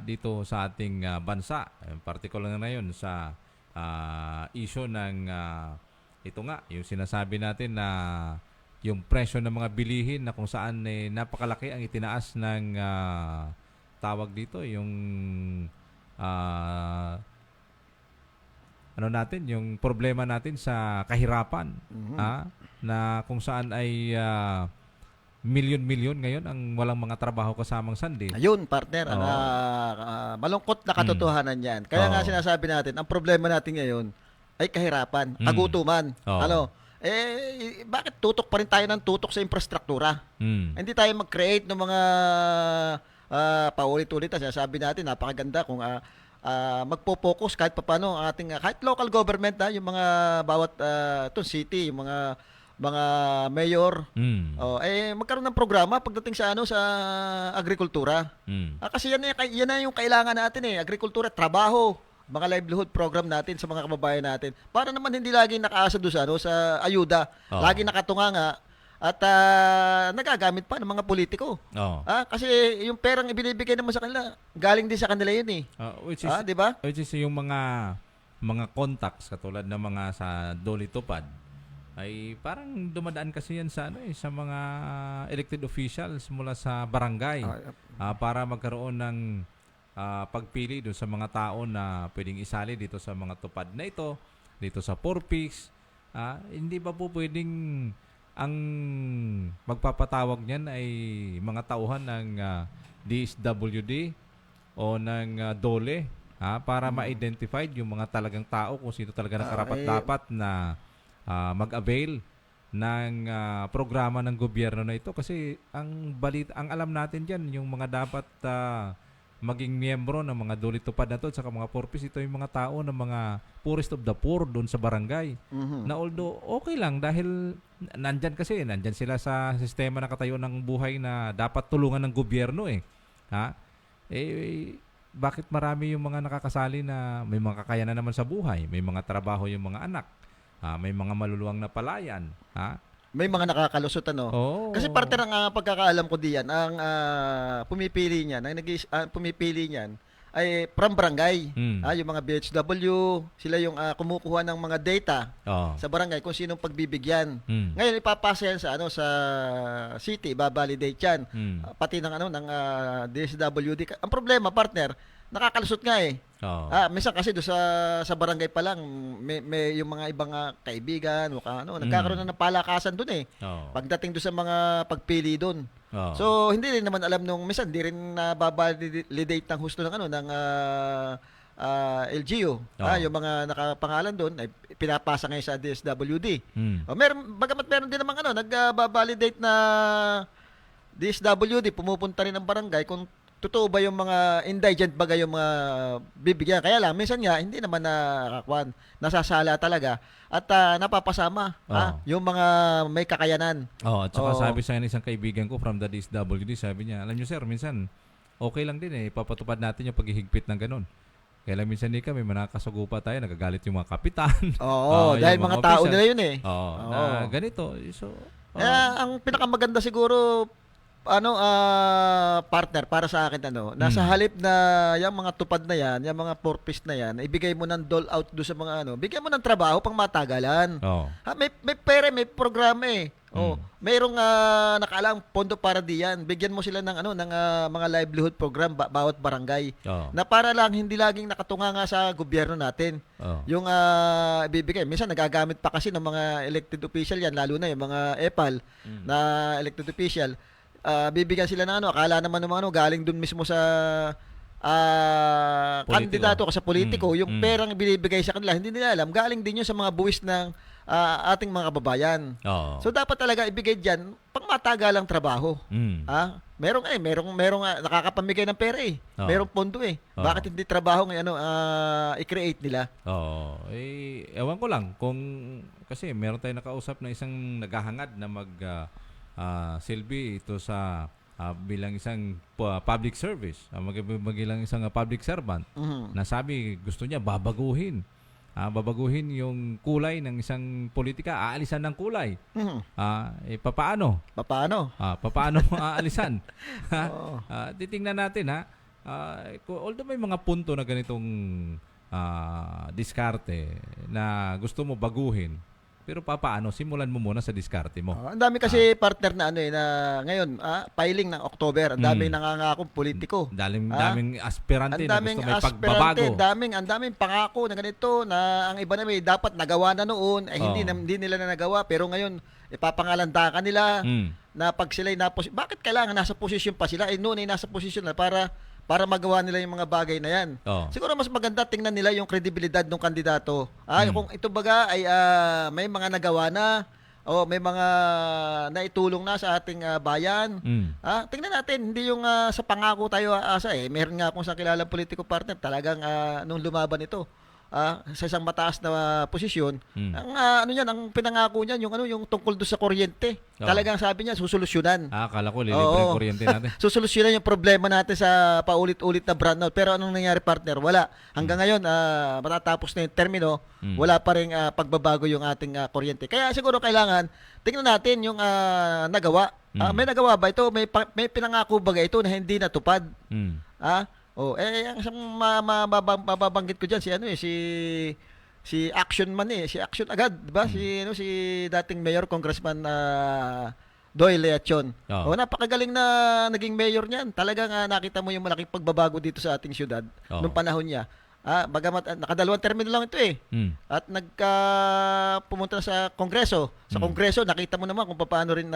F: dito sa ating bansa. Particular na ngayon sa issue ng ito nga, yung sinasabi natin na yung presyo ng mga bilihin na kung saan napakalaki ang itinaas ng tawag dito, yung yung problema natin sa kahirapan, na kung saan ay milyon-milyon ngayon ang walang mga trabaho kasamang sandi.
E: Ayun, partner, ang malungkot na katotohanan yan. Kaya nga sinasabi natin, ang problema natin ngayon ay kahirapan, kagutuman. Bakit tutok pa rin tayo ng tutok sa infrastruktura? Hindi tayo mag-create ng mga paulit-ulit. Sinasabi natin, napakaganda kung magpo-focus kahit paano ang ating kahit local government yung mga bawat city, yung mga mayor magkaroon ng programa pagdating sa sa agrikultura. Kasi yan na yung kailangan natin agrikultura, trabaho, mga livelihood program natin sa mga kababayan natin para naman hindi laging nakaasa doon sa ayuda, lagi nakatunganga at nagagamit pa ng mga politiko. Kasi yung perang ibinibigay naman sa kanila, galing din sa kanila yun
F: which is,
E: di ba?
F: Which is yung mga contacts katulad ng mga sa Doli Tupad ay parang dumadaan kasi yan sa sa mga elected officials mula sa barangay para magkaroon ng pagpili doon sa mga tao na pwedeng isali dito sa mga tupad na ito, dito sa 4Ps. Hindi ba po pwedeng ang magpapatawag niyan ay mga tauhan ng DSWD o ng DOLE para ma-identify yung mga talagang tao kung sino talaga nakarapat-dapat na mag-avail ng programa ng gobyerno na ito. Kasi ang alam natin diyan yung mga dapat maging miyembro ng mga Doli Tupad na to at saka mga 4Ps, ito yung mga tao ng mga poorest of the poor doon sa barangay. Na although okay lang dahil nandyan sila sa sistema na katayo ng buhay na dapat tulungan ng gobyerno bakit marami yung mga nakakasali na may mga kakayanan naman sa buhay, may mga trabaho yung mga anak, may mga maluluwang na palayan,
E: may mga nakakalusot Kasi parte ng pagkakaalam ko diyan, ang pumipili niyan ay from barangay. Yung mga BHW, sila yung kumukuha ng mga data sa barangay kung sinong pagbibigyan. Ngayon ipapasa yan sa sa city, babalidate yan. Pati ng ng DSWD. Ang problema, partner, nakakalusot nga minsan kasi doon sa barangay pa lang may yung mga ibang kaibigan nagkakaroon na ng palakasan doon pagdating doon sa mga pagpili doon. So hindi rin naman alam nung minsan hindi rin nababalidate ng husto ng ng LGU. Yung mga nakapangalan doon ay pinapasa ngayon sa DSWD. Bagamat meron din namang nagbabalidate na DSWD, pumupunta rin ng barangay kung totoo ba yung mga indigent bagay yung mga bibigyan. Kaya lang, minsan nga, hindi naman nasasala talaga at napapasama yung mga may kakayanan.
F: At saka sabi sa isang kaibigan ko from the DSWD, sabi niya, alam niyo sir, minsan okay lang din ipapatupad natin yung paghihigpit ng ganun. Kaya lang minsan may nakakasugupa tayo, nagagalit yung mga kapitan.
E: Dahil mga tao nila yun
F: na ganito. So,
E: ang pinakamaganda siguro, partner, para sa akin, nasa halip na yung mga tupad na yan, yung mga 4Ps na yan, ibigay mo ng dole out do sa mga bigyan mo ng trabaho pang matagalan. May pera, may programa mayroong nakaalang pondo para diyan. Bigyan mo sila ng ng mga livelihood program bawat barangay. Na para lang hindi laging nakatunga nga sa gobyerno natin. Yung ibibigay. Minsan nagagamit pa kasi ng mga elected official yan, lalo na yung mga EPAL na elected official. Bibigyan sila ng akala naman ng galing dun mismo sa kandidato sa politiko, yung perang binibigay sa kanila, hindi nila alam, galing din yun sa mga buwis ng ating mga kababayan.
F: Oo.
E: So dapat talaga ibigay diyan pangmatagalang trabaho.
F: Mm.
E: Merong nakakapamigay ng pera eh.
F: Oo.
E: Merong pondo eh.
F: Oo.
E: Bakit hindi trabaho ng i-create nila?
F: Oo. Ewan ko lang kung kasi meron tayong nakausap na isang naghahangad na silbi ito sa bilang isang public service, bilang isang public servant.
E: Mhm.
F: Na sabi gusto niya babaguhin yung kulay ng isang politika, aalisan ng kulay.
E: Mhm.
F: Papaano?
E: Paano?
F: Papaano aalisan?
E: Oo.
F: Titingnan natin although may mga punto na ganitong diskarte na gusto mo baguhin, pero papaano? Simulan mo muna sa diskarte mo.
E: Ang dami kasi partner na na ngayon, filing ng October, ang daming nangangakong politiko.
F: Daming aspirante
E: Ang
F: na
E: daming
F: gusto may
E: aspirante,
F: pagbabago.
E: ang daming pangako na ganito na ang iba na may dapat nagawa na noon ay hindi nila na nagawa pero ngayon ipapangalandakan nila na pag sila'y bakit kailangan nasa posisyon pa sila? Noon ay nasa posisyon na para magawa nila yung mga bagay na yan. Siguro mas maganda tingnan nila yung kredibilidad ng kandidato. Kung ito baga ay may mga nagawa na o may mga naitulong na sa ating bayan. Tingnan natin, hindi yung sa pangako tayo aasa eh. Meron nga akong sa kilalang politiko partner talagang nung lumaban ito. Sa isang mataas na posisyon, ang pinangako niya yung tungkol doon sa kuryente. Talagang sabi niya susolusyonan.
F: Akala ko lilibre yung kuryente natin.
E: Susolusyonan yung problema natin sa paulit-ulit na brownout. Pero anong nangyari partner? Wala. Hanggang ngayon matatapos na yung termino, wala pa ring pagbabago yung ating kuryente. Kaya siguro kailangan tingnan natin yung nagawa. May nagawa ba ito? May pinangako ba ito na hindi natupad? Ang isang mababanggit ko diyan si Action Man si Action agad, 'di ba? Si dating Mayor Congressman Doyle Leachon. Napakagaling na naging mayor niyan. Talagang nakita mo yung malaking pagbabago dito sa ating syudad nung panahon niya. Bagamat nakadalawang termino lang ito eh. At pumunta na sa Kongreso. Sa Kongreso nakita mo naman kung paano rin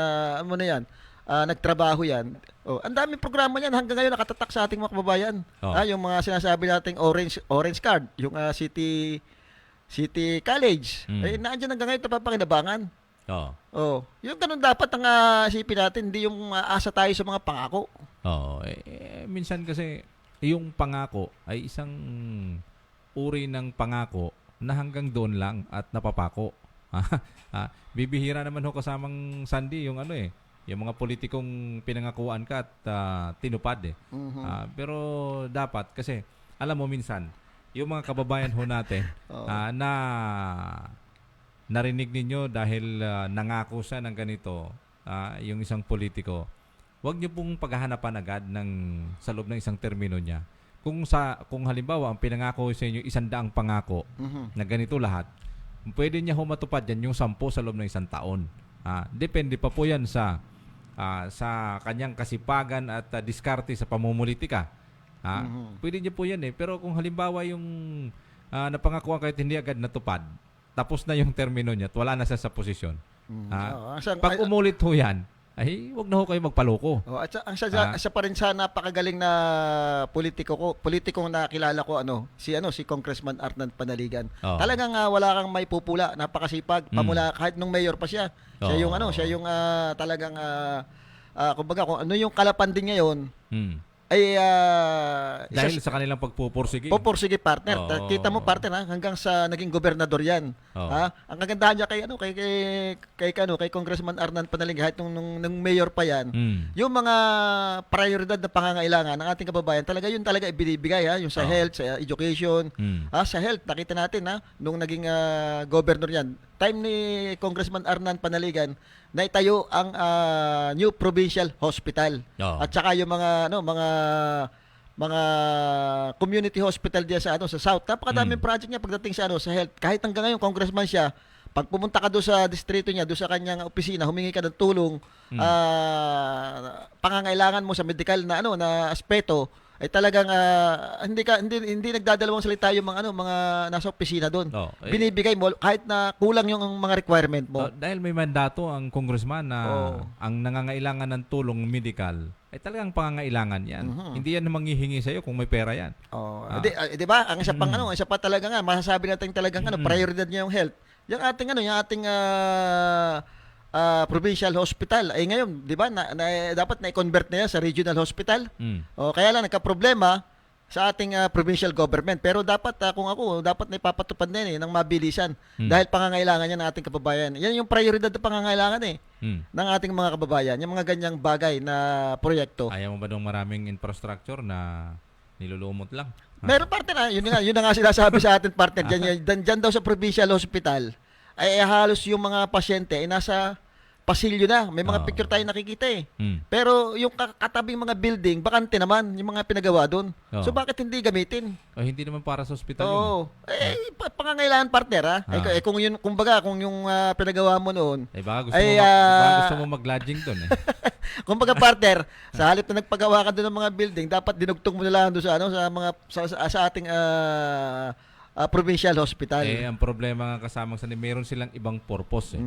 E: yan. Nagtrabaho yan. Ang daming programa niyan hanggang ngayon nakatatak sa ating mga kababayan. Yung mga sinasabi nating orange card, yung City College. Nandiyan hanggang ngayon napapakinabangan. Yung ganun dapat ang isipin natin, hindi yung asa tayo sa mga pangako.
F: Minsan kasi yung pangako ay isang uri ng pangako na hanggang doon lang at napapako. Bibihira naman ho kasamang Sandy yung yung mga politikong pinangakuan ka at tinupad pero dapat kasi alam mo minsan yung mga kababayan ho natin na narinig ninyo dahil nangako siya ng ganito yung isang politiko, wag niyo pong paghahanapan agad sa loob ng isang termino niya. Kung halimbawa ang pinangako sa inyo 100 pangako na ganito lahat, pwede niya humatupad yan yung 10 sa loob ng isang taon. Depende pa po yan sa kanyang kasipagan at diskarte sa pamumulitika. Pwede niya po yan pero kung halimbawa yung napangakuan kahit hindi agad natupad, tapos na yung termino niya at wala na siya sa posisyon. Pag umulit ho yan, ay wag na ho kayo magpaloko.
E: Ang sa pa rin sa napakagaling na politikong nakilala ko si Congressman Arnan Panaligan. Talagang wala kang may pupula, napakasipag, pamula kahit nung mayor pa siya. Siya yung talagang kumbaga kung ano yung kalapanding ngayon ay
F: dahil sa kanilang pagpupursige.
E: Pupursige partner. Kita mo partner hanggang sa naging gobernador 'yan. Ang kagandahan niya kay Congressman Arnan Panaligan kahit nung mayor pa 'yan. Yung mga prioridad na pangangailangan ng ating kababayan talaga ibinibigay yung sa health, sa education. Sa health nakita natin nung naging governor 'yan. Time ni Congressman Arnan Panaligan na itayo ang new provincial hospital. At saka yung mga community hospital diyan sa South. Napakadaming project niya pagdating sa health. Kahit hanggang ngayon congressman siya, pag pumunta ka doon sa distrito niya, doon sa kanyang opisina, humingi ka ng tulong, pangangailangan mo sa medical na aspeto, ay talagang hindi nagdadalawang salita yung mga nasa opisina doon. Binibigay mo kahit na kulang yung mga requirement mo.
F: Dahil may mandato ang congressman na ang nangangailangan ng tulong medical ay talagang pangangailangan yan. Hindi yan manghihingi sa iyo kung may pera yan.
E: Di ba? Ang isa pa talaga masasabi natin talagang prioridad niya yung health. yung ating provincial hospital ay ngayon, 'di ba? Dapat na-convert na yan sa regional hospital. O kaya lang nagka-problema sa ating provincial government. Pero dapat kung ako, dapat na ipapatupad na yan ng mabilisan dahil pangangailangan yan ng ating kababayan. Yan yung prioridad na pangangailangan ng ating mga kababayan, yung mga ganyang bagay na proyekto.
F: Ayaw mo ba ng maraming infrastructure na nilulumot lang?
E: Meron partner yun na nga sinasabi sa atin partner diyan daw sa provincial hospital ay halos yung mga pasyente ay nasa pasilyo na. May mga picture tayo nakikita Pero yung katabing mga building, bakante naman yung mga pinagawa doon. So bakit hindi gamitin?
F: Hindi naman para sa ospital
E: yun. Pangangailangan partner kung yun, kung yung pinagawa mo noon.
F: Baka gusto mo mag-lodging doon
E: Kumbaga partner, sa halip na nagpagawa ka doon ng mga building, dapat dinugtong mo na lang doon sa ating provincial hospital.
F: Ang problema nga kasamang meron silang ibang purpose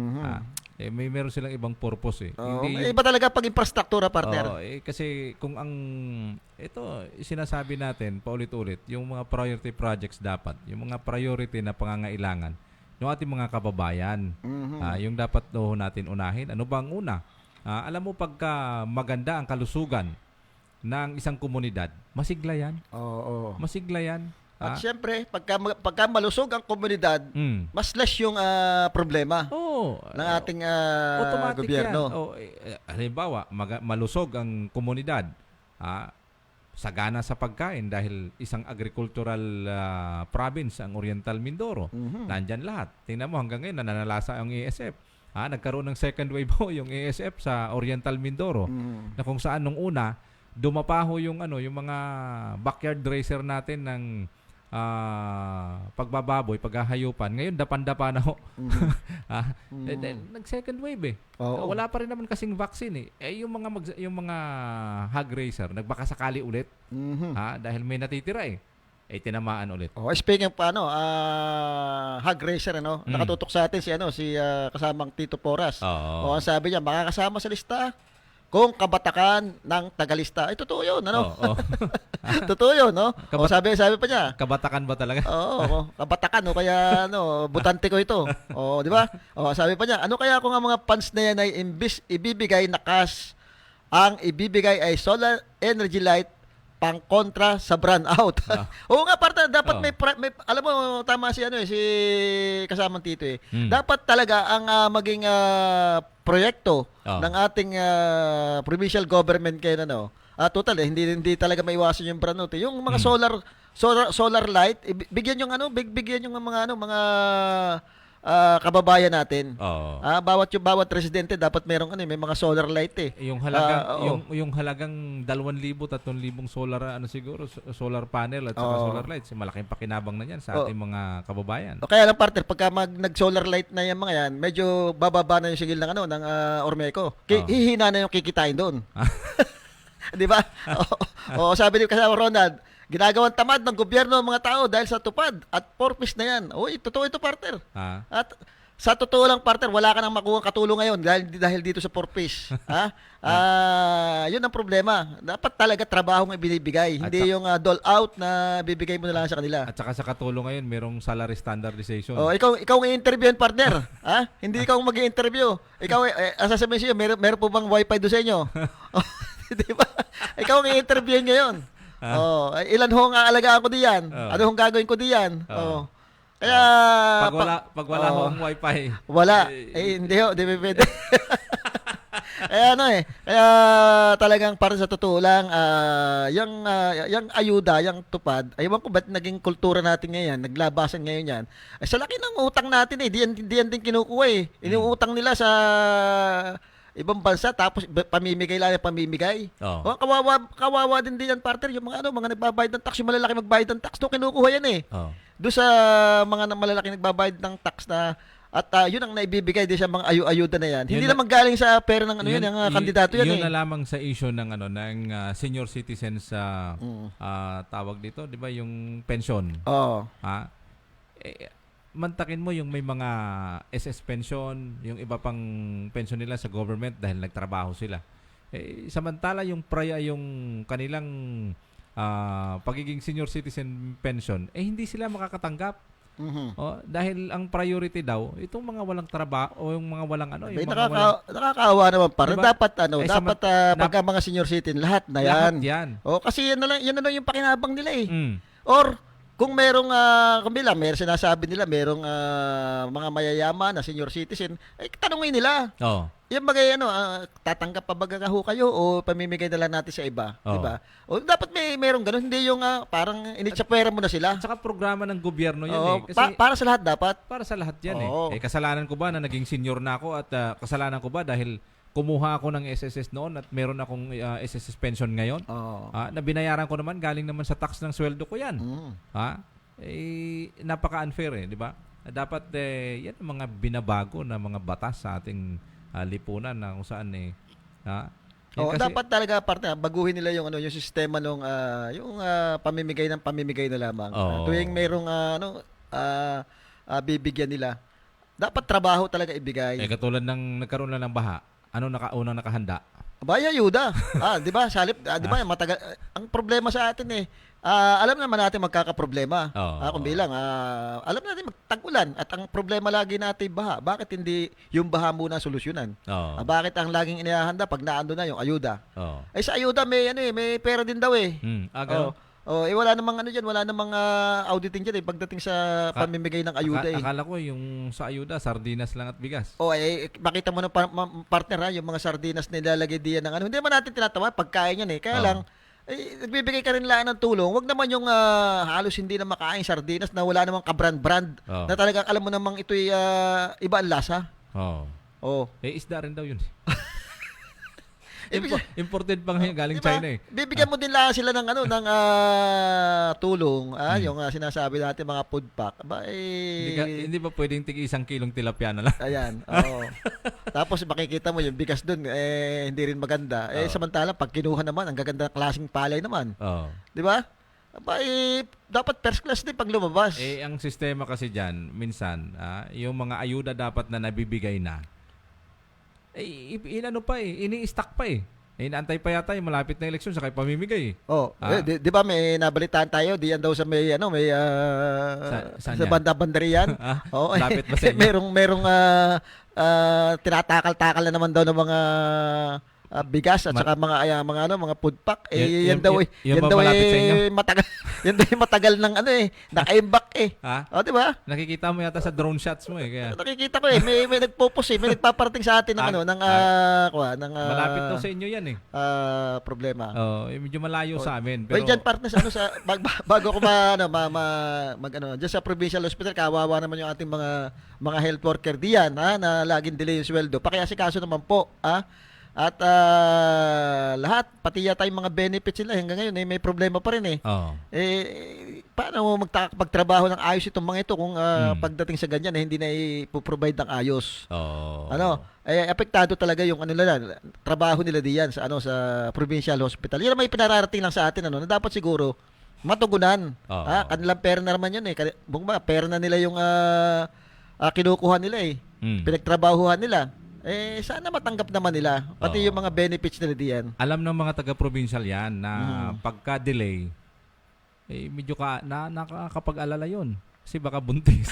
F: meron silang ibang purpose
E: Iba talaga pag infrastruktura partner.
F: Kasi kung ito sinasabi natin paulit-ulit, yung mga priority projects dapat, yung mga priority na pangangailangan ng ating mga kababayan, yung dapat natin unahin. Ano ba ang una? Alam mo, pagka maganda ang kalusugan ng isang komunidad, masigla yan. Masigla yan.
E: At syempre, pagka malusog ang komunidad, mas less yung problema ng ating gobyerno.
F: Halimbawa, malusog ang komunidad, sagana sa pagkain dahil isang agricultural province ang Oriental Mindoro. Nandyan lahat. Tingnan mo, hanggang ngayon nananalasa ang ESF. Nagkaroon ng second wave yung ESF sa Oriental Mindoro na kung saan nung una dumapaho yung mga backyard racer natin ng pagbababoy, paghahayupan. Ngayon dapan-dapa na ho. Nag-second wave wala pa rin naman kasing vaccine yung mga hog racer nagbaka sakali ulit dahil may natitira tinamaan ulit.
E: Speaking paano, hog racer nakatutok sa atin si kasamang Tito Porras. Ang sabi niya, makakasama sa lista kung kabatakan ng tagalista. Totoo yun, Totoo yun, sabi pa niya.
F: Kabatakan ba talaga?
E: Kabatakan, kaya, butante ko ito. Di ba? Sabi pa niya, ano kaya kung ang mga funds na yan ay ibibigay na cash, ang ibibigay ay solar energy light pang kontra sa brownout. Oo nga, partner, dapat may alam mo, tama si kasamang Tito Dapat talaga ang maging proyekto ng ating provincial government kayo total hindi talaga maiwasan yung brownout yung mga solar light bigyan yung bigyan yung mga kababayan natin. Bawat residente dapat merong may mga solar light
F: Yung halagang yung halagang 2,000 3,000 solar siguro solar panel at saka solar lights, malaking pakinabang na yan sa ating mga kababayan.
E: Kaya lang partner, pagka nag-solar light na yan mga yan, medyo bababa na yung sigil ng ng Ormeco. Hihina na yung kikitain doon. 'Di ba? Sabi ni kasama Ronald, ginagawang tamad ng gobyerno ang mga tao dahil sa tupad at purpose na yan. Totoo ito, partner. At sa totoo lang, partner, wala ka nang makuha katulong ngayon dahil dito sa purpose. Yun ang problema. Dapat talaga trabahong ibinibigay. Hindi yung dole out na bibigay mo na lang sa kanila.
F: At saka sa katulong ngayon, merong salary standardization.
E: Ikaw ang i-interviewin, partner. Hindi ikaw mag-i-interview. Ikaw, sasabihin siya, meron po bang wifi doon sa inyo? Di ba? Ikaw ang i-interviewin ngayon. Ilan ho ang aalagaan ko diyan? Ano hong gagawin ko diyan? Kaya
F: pag wala ho ang wifi.
E: Wala. Hindi pwede. Kaya talagang para sa totoo lang, yung ayuda, yung tupad, aywan ko ba't naging kultura natin ngayon, naglabasan ngayon yan. Sa laki ng utang natin di yan din kinukuha Iniutang nila sa ibang bansa tapos pamimigay lang yung pamimigay. Kawawa din yan, partner, yung mga mga nagbabayad ng tax, yung malalaki magbayad ng tax, kinukuha yan doon sa mga malalaki nagbabayad ng tax na at yun ang naibibigay din sa mga ayuda na yan. Hindi naman galing sa pera ng ng kandidato yan.
F: Yun na lamang sa issue ng ng senior citizens tawag dito, 'di ba, yung pension. Mantakin mo yung may mga SS pension, yung iba pang pension nila sa government dahil nagtrabaho sila. Samantala yung kanilang pagiging senior citizen pension, hindi sila makakatanggap. Dahil ang priority daw, itong mga walang trabaho o yung mga walang ano, yung
E: May
F: mga walang...
E: nakakaawa naman para
F: Diba?
E: dapat
F: Sa
E: pagka mga senior citizen lahat na
F: Lahat
E: yan.
F: yan.
E: Kasi yan na lang yung pakinabang nila eh.
F: Mm.
E: Or kung merong meron sinasabi nila merong mga mayayaman na senior citizen, tanungin nila.
F: Oh.
E: Yan bagay tatanggap pa ba ho kayo o pamimigay na lang natin sa iba,
F: Oo.
E: di ba? O dapat merong ganun, hindi yung parang initsapwera mo na sila.
F: At saka programa ng gobyerno yun
E: Oo,
F: eh. Kasi
E: para sa lahat dapat.
F: para sa lahat yan
E: Oo.
F: kasalanan ko ba na naging senior na ako at kasalanan ko ba dahil kumuha ako ng SSS noon at meron akong SSS pension ngayon?
E: Oo.
F: Na binayaran ko naman, galing naman sa tax ng sweldo ko yan.
E: Mm.
F: Napaka-unfair di ba? Dapat yan ang mga binabago na mga batas sa ating lipunan na kung saan yan
E: Dapat talaga baguhin nila yung yung sistema nung yung pamimigay na lamang.
F: Oo.
E: Tuwing merong bibigyan nila. Dapat trabaho talaga ibigay.
F: katulad ng nagkaroon lang ng baha, unang nakahanda?
E: Baya ayuda. Di ba? Salip, di ba matagal ang problema sa atin alam naman natin magkakaproblema.
F: Oo.
E: Kung bilang alam natin magtag-ulan at ang problema lagi natin baha. Bakit hindi yung baha muna solusyonan?
F: Oo.
E: Bakit ang laging inihahanda pag naando na yung ayuda?
F: Oo.
E: Sa ayuda may pera din daw eh.
F: Ganun.
E: Wala namang diyan, wala namang auditing diyan pagdating sa pamimigay ng ayuda
F: Akala ko yung sa ayuda, sardinas lang at bigas.
E: Makita mo ng partner yung mga sardinas na nilalagay diyan ng hindi naman natin tinatawa pagkain yan Kaya lang nagbibigay ka rin lang ng tulong. Wag naman yung halos hindi na makain sardinas na wala namang ka-brand na talagang alam mo namang ito'y iba ang lasa.
F: Oo. Isda rin daw yun.
E: Ibig-
F: Imported pa ngayon galing
E: Diba?
F: China
E: Bibigyan mo din lang sila ng ng tulong, yung sinasabi natin mga food pack.
F: Hindi ba pwedeng tigi 1 kilong tilapia na lang?
E: Ayan, oo. Tapos makikita mo yung bigas doon hindi rin maganda. Samantalang pag kinuha naman ang gaganda ng klaseng palay naman.
F: Oo.
E: 'Di ba? Dapat first class din pag lumabas.
F: Ang sistema kasi diyan, minsan, yung mga ayuda dapat na nabibigay na, ini-stack pa inaantay pa yata yung malapit na eleksyon sa pamimigay.
E: Di ba may nabalitaan tayo diyan daw sa may
F: Saan
E: sa
F: yan?
E: banda-banda riyan.
F: Lapit ba sa inyo?
E: merong tinatakal-takal na naman daw ng mga bigas at saka mga food pack yan daw
F: yung malapit sa inyo?
E: matagal yan daw yung matagal ng nakaimbak di ba?
F: Nakikita mo yata sa drone shots mo kaya.
E: Nakikita ko may nagpo-post may nagpaparating sa atin ng
F: Malapit daw sa inyo yan
E: problema.
F: Medyo malayo sa amin pero
E: Diyan partners bago ko diyan sa provincial hospital kawawa naman yung ating mga health worker diyan na laging delay yung sweldo. Pakiasikaso naman po at lahat pati yata yung mga benefits nila hanggang ngayon may problema pa rin paano mo magtrabaho ng ayos itong mga ito kung pagdating sa ganyan hindi na ipoprovide ng ayos. Apektado talaga yung trabaho nila diyan sa sa provincial hospital. Yan may pinararating lang sa atin na dapat siguro matugunan. Kanilang pera na naman yun pera na nila yung kinukuha nila pinagtrabahuhan nila. Sana matanggap naman nila pati yung mga benefits nila diyan.
F: Alam ng mga taga-provincial yan na pagka-delay medyo nakakapag-alala yun kasi baka buntis.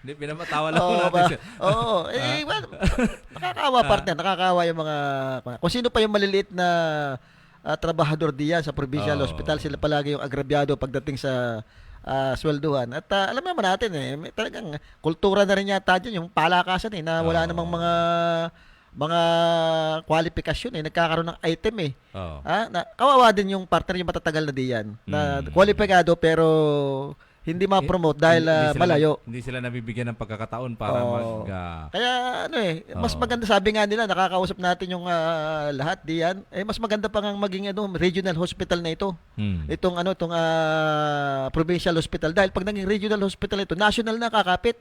F: Hindi, pinamatawa lang natin siya.
E: Nakakaawa partner, nakakaawa yung mga kung sino pa yung maliliit na trabahador diyan sa provincial hospital, sila palagi yung agrabyado pagdating sa swelduhan. At alam naman natin may talagang kultura na rin yata dyan yung palakasan na wala namang mga kwalifikasyon nagkakaroon ng item kawawa din yung partner yung matatagal na diyan na kwalipikado pero hindi ma-promote dahil malayo.
F: Hindi sila nabibigyan ng pagkakataon para
E: kaya mas maganda sabi nga nila nakakausap natin yung lahat diyan mas maganda pa ngang maging regional hospital na ito. Itong provincial hospital dahil pag naging regional hospital ito national na kakapit.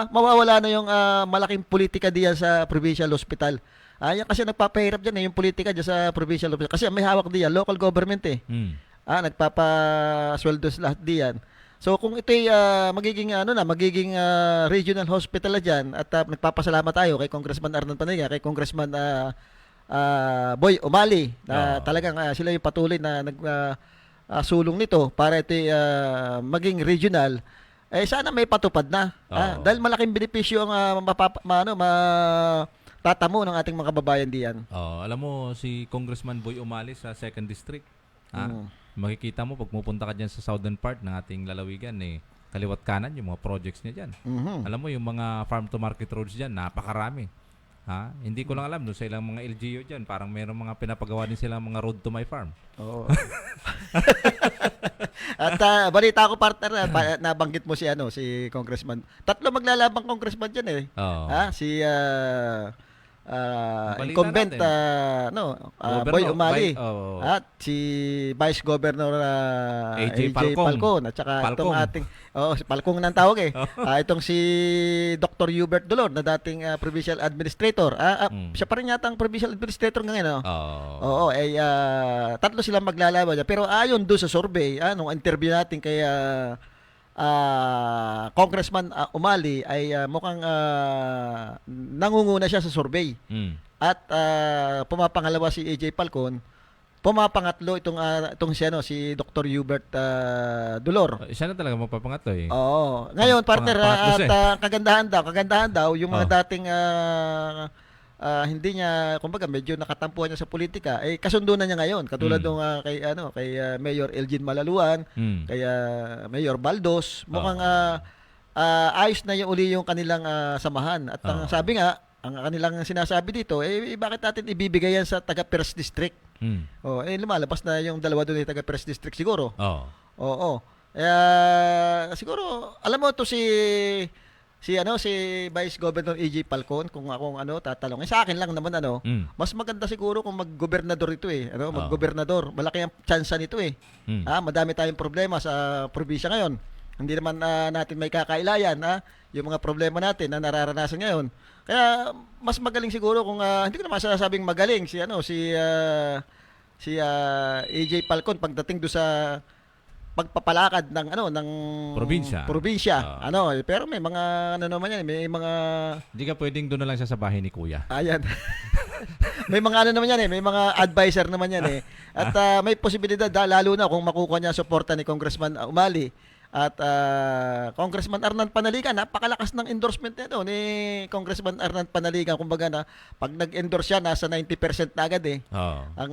E: Mawawala na yung malaking politika diyan sa provincial hospital. Yan kasi nagpapahirap diyan yung politika diyan sa provincial hospital kasi may hawak diyan local government nagpapasweldo lahat diyan. So kung ito'y magiging regional hospital diyan at nagpapasalamat tayo kay Congressman Arnon Paniga, kay Congressman Boy Umali na talagang sila yung patuloy na sulong nito para ito maging regional, sana may patupad na.
F: Oo.
E: Dahil malaking benepisyo ang tatamo ng ating mga kababayan diyan.
F: Alam mo si Congressman Boy Umalis sa 2nd District. Makikita mo pag pupunta ka diyan sa southern part ng ating lalawigan kaliwat kanan yung mga projects niya diyan. Alam mo yung mga farm to market roads diyan, napakarami. Hindi ko lang alam doon sa ilang mga LGU diyan, parang mayroong mga pinapagawa din silang mga road to my farm.
E: Oo. At balita ko partner, nabanggit mo si Congressman. 3 maglalabang congressman diyan
F: Oo.
E: Si
F: Balita
E: incumbent
F: natin.
E: Boy Umali
F: oo.
E: at si Vice Governor
F: AJ
E: Falcon at saka
F: Falcon.
E: itong ating si Falcon nang tawag itong si Dr. Hubert Dolor na dating provincial administrator. Siya pa rin yata ang provincial administrator ngayon. Oo, 3 silang maglalaban dyan. Pero ayon doon sa survey, nung interview natin kay Congressman Umali ay mukhang nangunguna siya sa survey. At pumapangalawa si AJ Falcon, pumapangatlo itong si Dr. Hubert Dolor.
F: Siya na talaga mapapangatlo
E: Oo. Ngayon partner
F: Pangatlo
E: kagandahan daw yung mga dating hindi niya, kumbaga medyo nakatampuhan niya sa politika, kasundo na niya ngayon. Katulad nung kay Mayor Elgin Malaluan, kay Mayor Baldos, mukhang ayos na yung uli yung kanilang samahan. At ang sabi nga, ang kanilang sinasabi dito, bakit natin ibibigay yan sa taga First District? Lumalabas na yung dalawa doon taga First District siguro. Oo. Siguro, alam mo to si Vice Governor AJ Falcon, kung akong tatalongin, sa akin lang naman mas maganda siguro kung mag-gobernador ito mag-gobernador. Malaki ang tsansa nito madami tayong problema sa probinsya ngayon. Hindi naman natin may kakailayan yung mga problema natin na nararanasan ngayon. Kaya mas magaling siguro kung hindi ko naman sinasabing magaling si AJ Falcon pagdating do sa pagpapalakad ng probinsya. Pero may mga naman yan, may mga
F: Hindi ka pwedeng doon na lang siya sa bahay ni Kuya.
E: ayan. May mga naman yan may mga advisor naman yan At may posibilidad lalo na kung makukuha niya ang suporta ni Congressman Umali at Congressman Arnan Panaligan. Napakalakas ng endorsement nito ni Congressman Arnan Panaligan. Kumbaga pag nag-endorse siya nasa 90% na agad ang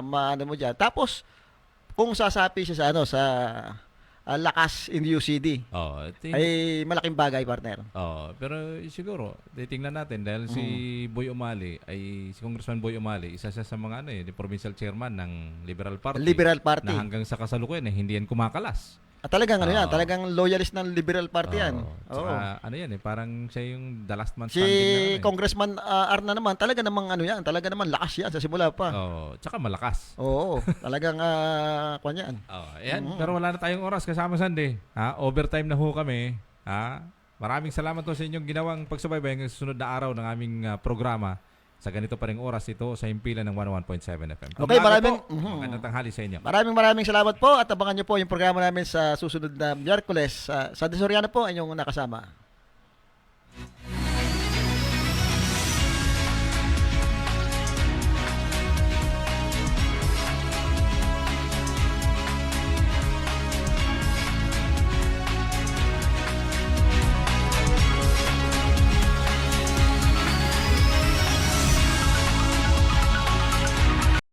E: maano mo diyan. Tapos kung sasapi siya sa lakas in UCD, ay malaking bagay, partner.
F: Pero siguro, titingnan natin dahil si Congressman Boy Umali, isa siya sa mga provincial chairman ng Liberal Party. Na hanggang sa kasalukuyan hindi yan kumakalas.
E: Talagang talagang loyalist ng Liberal Party yan.
F: Tsaka, parang siya yung the last man
E: Si
F: standing na
E: Congressman Arna naman, talaga namang talaga naman lakas yan sa simula pa.
F: Tsaka malakas.
E: Talagang kwan yan.
F: Pero wala na tayong oras kasama Sunday. Overtime na ho kami. Maraming salamat po sa inyong ginawang pagsubaybay ng susunod na araw ng aming programa. Sa ganito pa ring oras ito sa himpilan ng 101.7 FM.
E: Okay, maraming
F: magandang tanghali sa inyo.
E: Maraming salamat po at abangan niyo po yung programa namin sa susunod na Miyerkules. Sa Soriano po, inyong nakasama.